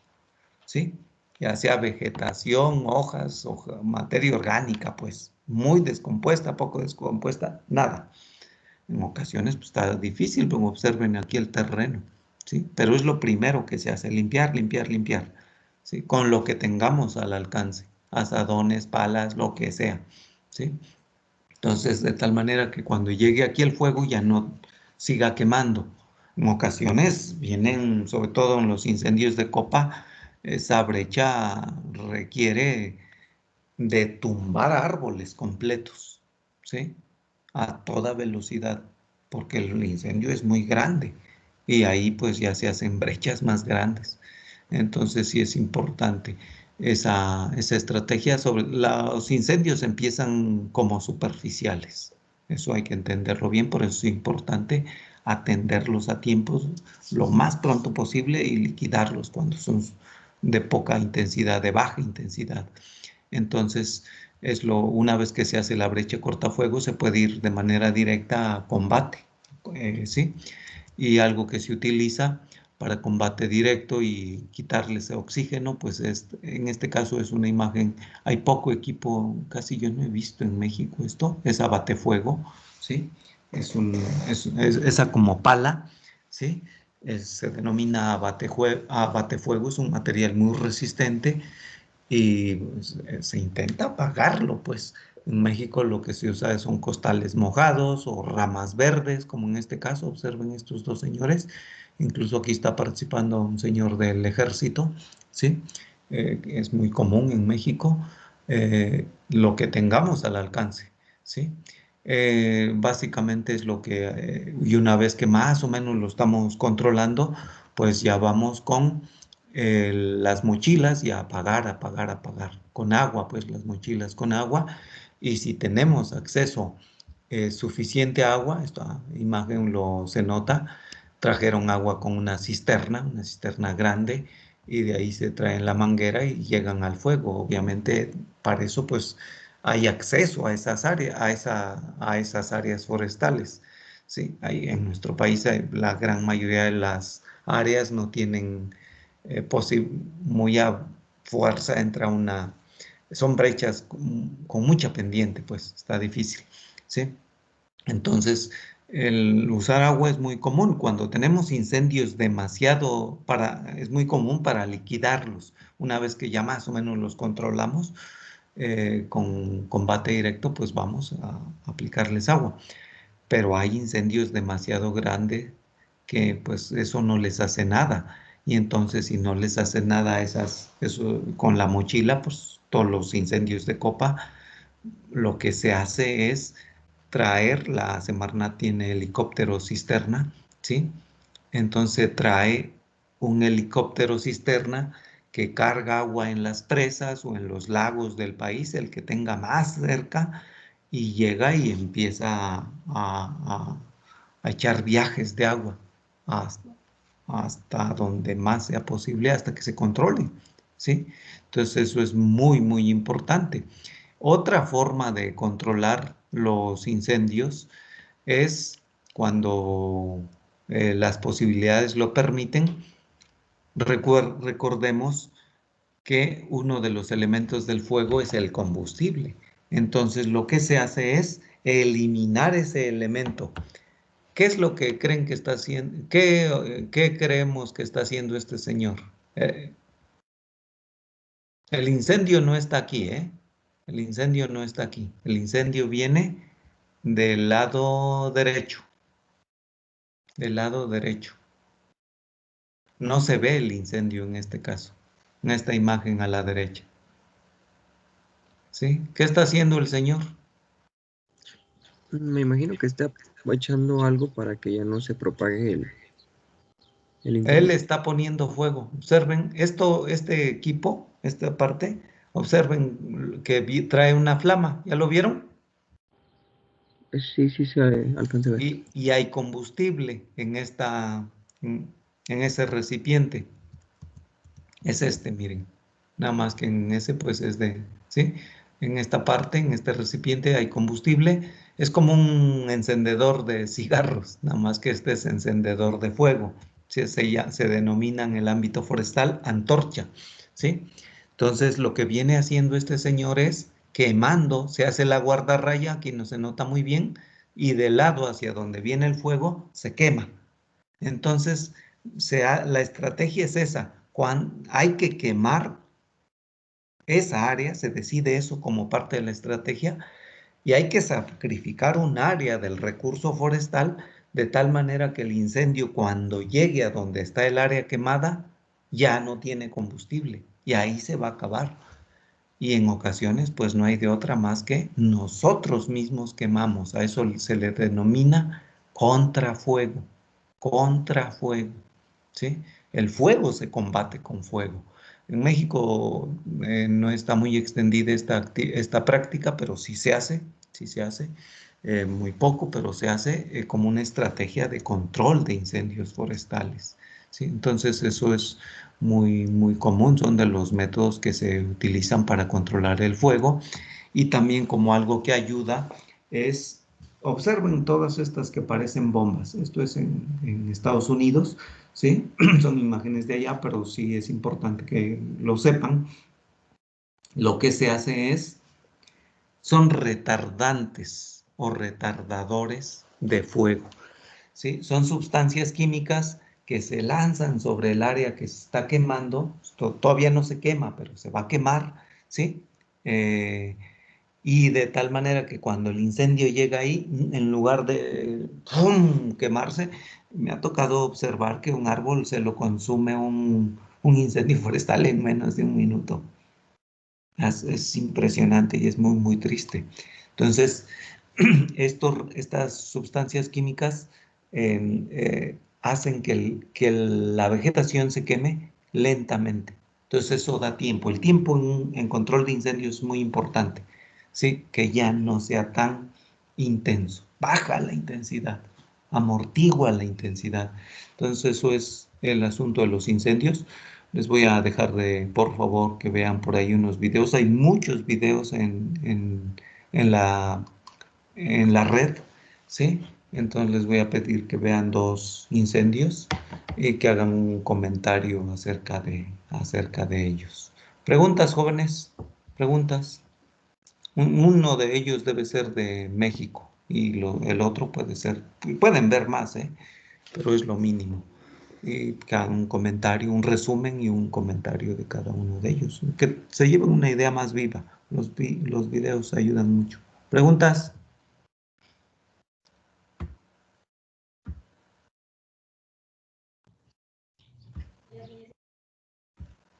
¿sí? Ya sea vegetación, hojas, materia orgánica, pues muy descompuesta, poco descompuesta, nada. En ocasiones pues, está difícil, pero observen aquí el terreno, ¿sí? Pero es lo primero que se hace, limpiar, ¿sí? Con lo que tengamos al alcance, azadones, palas, lo que sea, ¿sí? Entonces, de tal manera que cuando llegue aquí el fuego ya no siga quemando. En ocasiones vienen, sobre todo en los incendios de copa, esa brecha requiere de tumbar árboles completos, ¿sí? A toda velocidad, porque el incendio es muy grande y ahí pues ya se hacen brechas más grandes. Entonces sí es importante esa estrategia. Los incendios empiezan como superficiales. Eso hay que entenderlo bien, por eso es importante atenderlos a tiempos lo más pronto posible y liquidarlos cuando son de poca intensidad, de baja intensidad. Entonces, una vez que se hace la brecha cortafuego, se puede ir de manera directa a combate, ¿sí? Y algo que se utiliza para combate directo y quitarles oxígeno, pues en este caso es una imagen, hay poco equipo, casi yo no he visto en México esto, es abatefuego, ¿sí? Esa como pala, ¿sí? Se denomina abatefuego, es un material muy resistente y pues, se intenta apagarlo, pues. En México lo que se usa son costales mojados o ramas verdes, como en este caso, observen estos dos señores. Incluso aquí está participando un señor del ejército, ¿sí? Que es muy común en México, lo que tengamos al alcance, ¿sí? Básicamente es lo que, y una vez que más o menos lo estamos controlando, pues ya vamos con las mochilas y a apagar, apagar, apagar. Con agua, pues las mochilas con agua. Y si tenemos acceso suficiente agua, esta imagen lo se nota, trajeron agua con una cisterna grande, y de ahí se traen la manguera y llegan al fuego. Obviamente, para eso pues hay acceso a esas áreas, a esas áreas forestales. Sí, en nuestro país la gran mayoría de las áreas no tienen muy a fuerza, son brechas con mucha pendiente, pues está difícil, ¿sí? Entonces, el usar agua es muy común. Cuando tenemos incendios es muy común para liquidarlos. Una vez que ya más o menos los controlamos, con combate directo, pues vamos a aplicarles agua. Pero hay incendios demasiado grandes que pues eso no les hace nada. Y entonces si no les hace nada eso con la mochila, pues todos los incendios de copa, lo que se hace es la Semarnat tiene helicóptero cisterna, ¿sí? Entonces trae un helicóptero cisterna que carga agua en las presas o en los lagos del país, el que tenga más cerca, y llega y empieza a echar viajes de agua hasta, hasta donde más sea posible, hasta que se controle, ¿sí? Entonces eso es muy, muy importante. Otra forma de controlar los incendios es cuando las posibilidades lo permiten. Recordemos que uno de los elementos del fuego es el combustible. Entonces lo que se hace es eliminar ese elemento. ¿Qué es lo que creen que está haciendo? ¿Qué creemos que está haciendo este señor? Eh, el incendio no está aquí, ¿eh? El incendio no está aquí. El incendio viene del lado derecho. Del lado derecho. No se ve el incendio en este caso, en esta imagen a la derecha. ¿Sí? ¿Qué está haciendo el señor? Me imagino que está echando algo para que ya no se propague el Él incendio. está poniendo fuego. Observen este equipo, esta parte, observen que trae una flama. ¿Ya lo vieron? Sí, sí se alcanza a ver. Y hay combustible en ese recipiente. Es este, miren. Nada más que en ese pues ¿sí? En esta parte, en este recipiente hay combustible. Es como un encendedor de cigarros, nada más que este es encendedor de fuego. ¿Sí? Se denomina en el ámbito forestal antorcha, ¿sí? Entonces lo que viene haciendo este señor es quemando, se hace la guardarraya, aquí no se nota muy bien, y del lado hacia donde viene el fuego se quema. Entonces, la estrategia es esa. Cuando hay que quemar esa área, se decide eso como parte de la estrategia, y hay que sacrificar un área del recurso forestal de tal manera que el incendio, cuando llegue a donde está el área quemada, ya no tiene combustible y ahí se va a acabar. Y en ocasiones, pues no hay de otra más que nosotros mismos quemamos. A eso se le denomina contrafuego. Contrafuego. ¿Sí? El fuego se combate con fuego. En México no está muy extendida esta práctica, pero sí se hace, muy poco, pero se hace como una estrategia de control de incendios forestales. ¿Sí? Entonces eso es muy, muy común, son de los métodos que se utilizan para controlar el fuego, y también como algo que ayuda es, observen todas estas que parecen bombas, esto es en Estados Unidos, ¿sí? Son imágenes de allá, pero sí es importante que lo sepan. Lo que se hace son retardantes o retardadores de fuego, ¿sí? Son sustancias químicas que se lanzan sobre el área que se está quemando. Todavía no se quema, pero se va a quemar, ¿sí? Y de tal manera que cuando el incendio llega ahí, en lugar de ¡pum!, quemarse, me ha tocado observar que un árbol se lo consume un incendio forestal en menos de un minuto. Es impresionante y es muy, muy triste. Entonces, estas sustancias químicas hacen que la vegetación se queme lentamente. Entonces eso da tiempo. El tiempo en control de incendios es muy importante, ¿sí? Que ya no sea tan intenso. Baja la intensidad, amortigua la intensidad. Entonces eso es el asunto de los incendios. Les voy a dejar por favor, que vean por ahí unos videos. Hay muchos videos en la red, ¿sí? Entonces les voy a pedir que vean 2 incendios y que hagan un comentario acerca de ellos. ¿Preguntas, jóvenes? ¿Preguntas? Uno de ellos debe ser de México y el otro puede ser, pueden ver más, ¿eh? Pero es lo mínimo. Y que hagan un comentario, un resumen y un comentario de cada uno de ellos. Que se lleven una idea más viva. Los videos ayudan mucho. ¿Preguntas?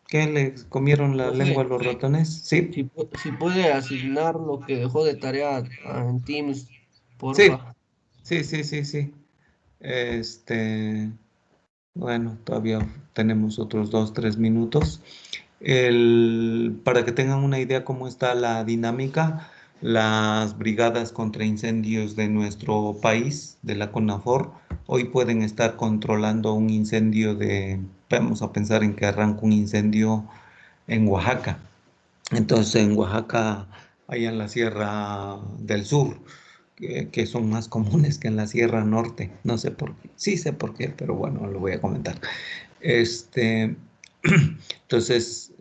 ¿Qué les comieron la lengua a Profe, los ratones? Sí, si puede asignar lo que dejó de tarea en Teams, sí, porfa. sí. Este, bueno, todavía tenemos otros 2, 3 minutos. Para que tengan una idea cómo está la dinámica, las brigadas contra incendios de nuestro país, de la CONAFOR, hoy pueden estar controlando un incendio vamos a pensar en que arranca un incendio en Oaxaca. Entonces, en Oaxaca, hay en la Sierra del Sur, que son más comunes que en la Sierra Norte. No sé por qué, sí sé por qué, pero bueno, lo voy a comentar. Este, entonces,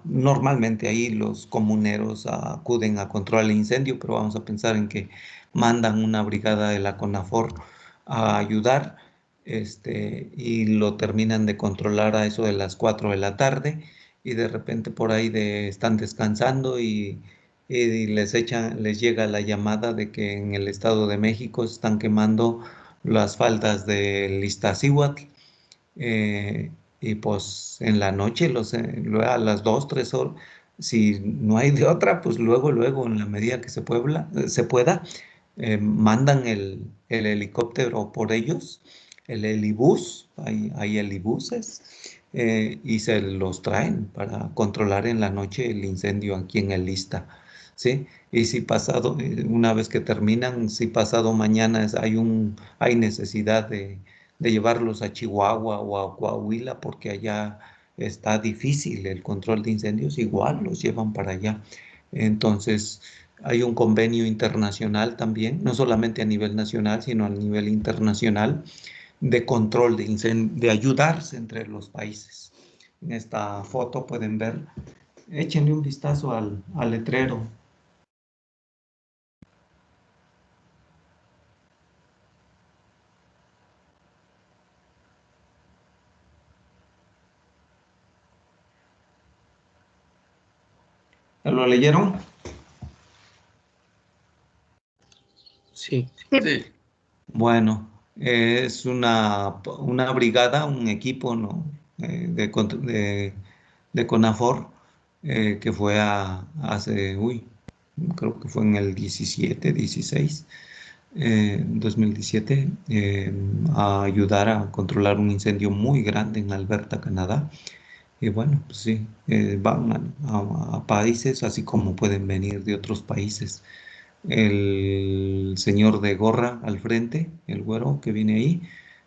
normalmente ahí los comuneros acuden a controlar el incendio, pero vamos a pensar en que mandan una brigada de la CONAFOR a ayudar, y lo terminan de controlar a eso de las 4 de la tarde, y de repente por ahí están descansando y les llega la llamada de que en el Estado de México se están quemando las faldas del Iztaccíhuatl, eh, y pues en la noche, luego a las 2, 3 horas, si no hay de otra, pues luego, en la medida que se pueda, mandan el helicóptero por ellos, el helibús, hay helibuses, y se los traen para controlar en la noche el incendio aquí en el Ista, ¿sí? Y si una vez que terminan, si pasado mañana hay necesidad de llevarlos a Chihuahua o a Coahuila, porque allá está difícil el control de incendios, igual los llevan para allá. Entonces, hay un convenio internacional también, no solamente a nivel nacional, sino a nivel internacional, de control de incendios, de ayudarse entre los países. En esta foto pueden ver, échenle un vistazo al letrero. ¿Lo leyeron? Sí. Sí. Bueno, es una brigada, un equipo, ¿no? De CONAFOR, que fue creo que fue en el 17, 16, 2017, a ayudar a controlar un incendio muy grande en Alberta, Canadá. Y bueno, pues sí, van a países así como pueden venir de otros países. El señor de gorra al frente, el güero que viene ahí,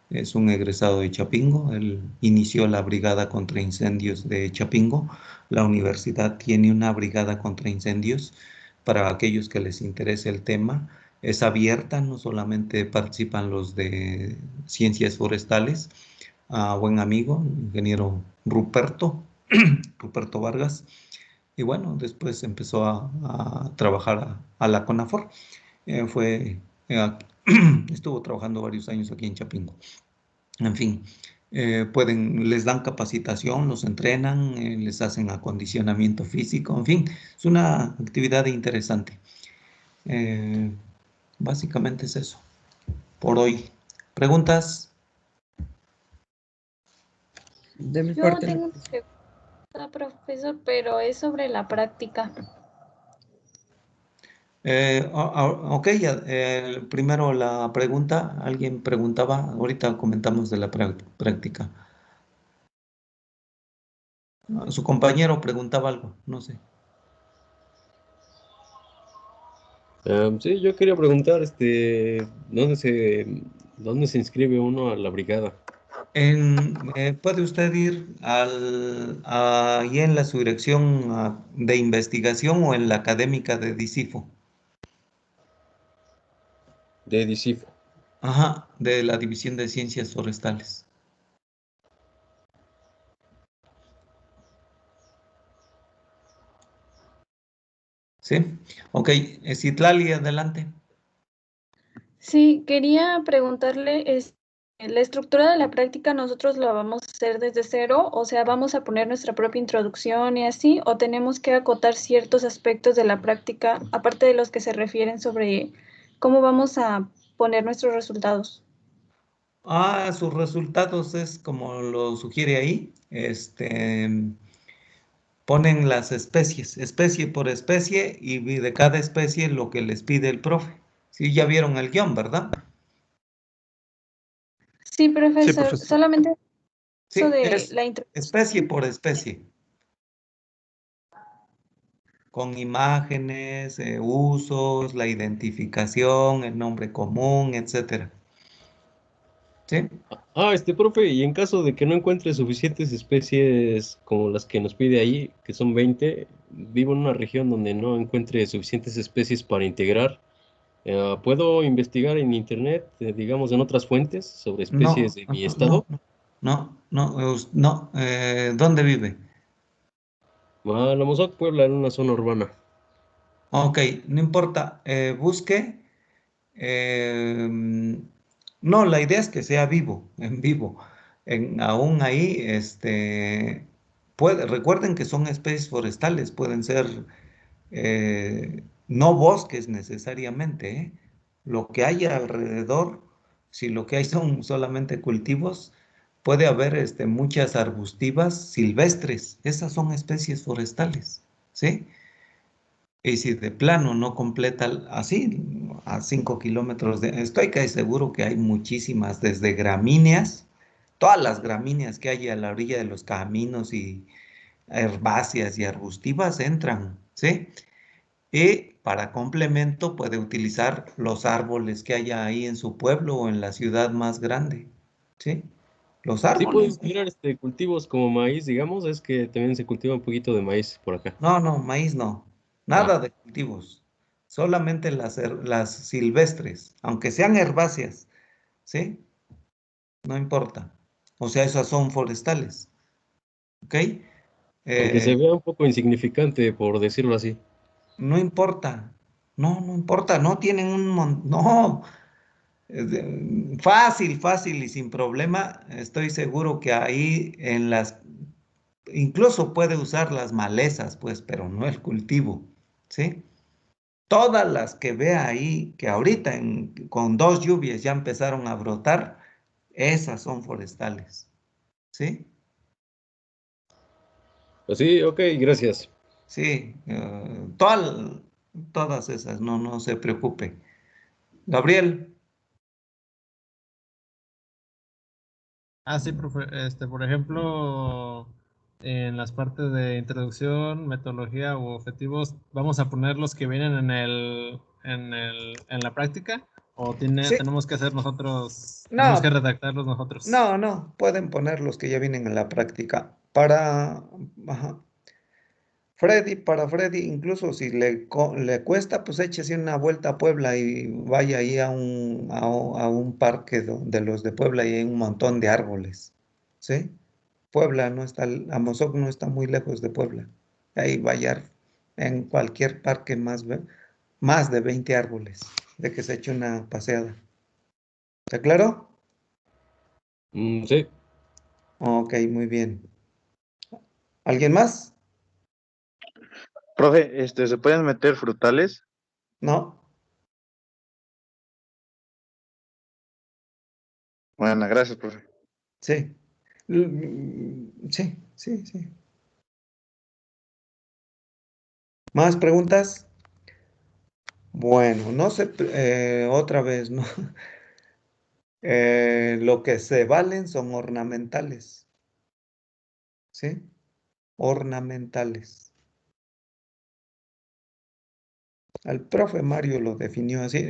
es un egresado de Chapingo. Él inició la brigada contra incendios de Chapingo. La universidad tiene una brigada contra incendios para aquellos que les interese el tema. Es abierta, no solamente participan los de ciencias forestales, a buen amigo, ingeniero Ruperto Vargas. Y bueno, después empezó a trabajar a la CONAFOR. Eh, fue, eh, Estuvo trabajando varios años aquí en Chapingo. En fin, les dan capacitación, los entrenan, les hacen acondicionamiento físico, en fin, es una actividad interesante. Eh, Básicamente es eso, por hoy. ¿Preguntas? De mi Yo parte, no. tengo una pregunta, profesor, pero es sobre la práctica. Ok, primero la pregunta, alguien preguntaba, ahorita comentamos de la práctica. Su compañero preguntaba algo, no sé. Sí, yo quería preguntar, ¿dónde se inscribe uno a la brigada? Puede usted ir ahí en su dirección de investigación o en la académica de DICIFO. De DICIFO. Ajá, de la División de Ciencias Forestales. ¿Sí? Ok, Citlali, adelante. Sí, quería preguntarle, ¿la estructura de la práctica nosotros la vamos a hacer desde cero? O sea, ¿vamos a poner nuestra propia introducción y así? ¿O tenemos que acotar ciertos aspectos de la práctica, aparte de los que se refieren sobre cómo vamos a poner nuestros resultados? Sus resultados es como lo sugiere ahí. Ponen las especies, especie por especie, y de cada especie lo que les pide el profe. Sí, ya vieron el guión, ¿verdad? Sí, profesor, profesor. solamente eso Sí, de es la especie introducción. por especie, con imágenes, usos, la identificación, el nombre común, etcétera. ¿Sí? Profe, y en caso de que no encuentre suficientes especies como las que nos pide ahí, que son 20, vivo en una región donde no encuentre suficientes especies para integrar, ¿puedo investigar en internet, digamos, en otras fuentes sobre especies No, de mi no, estado? no, no, no. ¿Dónde vive? Alamozac, Puebla, en una zona urbana. Ok, no importa, busque. No, la idea es que sea vivo, en vivo. Aún ahí, recuerden que son especies forestales, pueden ser no bosques necesariamente, ¿eh? Lo que hay alrededor, si lo que hay son solamente cultivos, puede haber muchas arbustivas silvestres, esas son especies forestales, ¿sí? Y si de plano no completa así, a 5 kilómetros estoy casi seguro que hay muchísimas, desde gramíneas, todas las gramíneas que hay a la orilla de los caminos y herbáceas y arbustivas entran, ¿sí? Y para complemento puede utilizar los árboles que haya ahí en su pueblo o en la ciudad más grande, ¿sí? Los Sí puedo árboles. integrar cultivos como maíz, digamos, es que también se cultiva un poquito de maíz por acá. No, no, maíz no. Ah, Nada de cultivos. Solamente las silvestres, aunque sean herbáceas, ¿sí? No importa. O sea, esas son forestales, ¿ok? aunque se Eh, vea un poco insignificante, por decirlo así. no importa. No, no importa. No tienen no. Fácil, fácil y sin problema. Estoy seguro que ahí incluso puede usar las malezas, pues, pero no el cultivo, ¿sí? Todas las que vea ahí, que ahorita con 2 lluvias ya empezaron a brotar, esas son forestales, ¿sí? Pues sí, ok, gracias. Sí, todas esas, no, no se preocupe. Gabriel, Sí, profe. Por ejemplo, en las partes de introducción, metodología u objetivos, ¿vamos a poner los que vienen en la práctica? ¿O sí, tenemos que hacer nosotros, tenemos que no, redactarlos nosotros? no, pueden poner los que ya vienen en la práctica. Ajá. Para Freddy, incluso si le cuesta, pues échese una vuelta a Puebla y vaya ahí a un parque de los de Puebla y hay un montón de árboles, ¿sí? Puebla no está, Amozoc no está muy lejos de Puebla. Ahí vaya en cualquier parque más de 20 árboles, de que se eche una paseada. ¿Está claro? Sí. Ok, muy bien. ¿Alguien más? Profe, ¿se pueden meter frutales? No. Bueno, gracias, profe. Sí. Sí, sí, sí. ¿Más preguntas? Bueno, no sé, otra vez, ¿no? Lo que se valen son ornamentales, ¿sí? Ornamentales. El profe Mario lo definió así,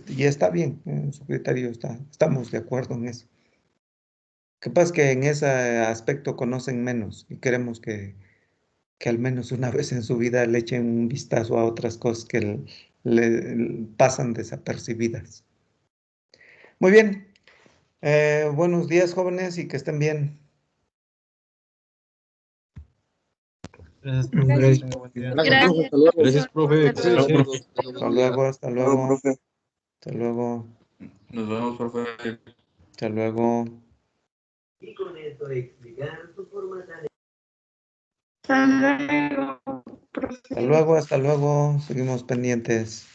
y está bien, en su criterio estamos de acuerdo en eso. Que pasa que en ese aspecto conocen menos y queremos que al menos una vez en su vida le echen un vistazo a otras cosas que le pasan desapercibidas. Muy bien. Buenos días, jóvenes, y que estén bien. Gracias, profe. Gracias. Que tenga buen día. Gracias, profe. Gracias. Hasta luego. Gracias, profe. Hasta luego. Excelente. Hasta luego, Hasta buen día. luego, hasta Hasta luego, luego, profe. hasta luego, Nos vemos, profe. hasta luego. Hasta luego, profe. Hasta luego, seguimos pendientes.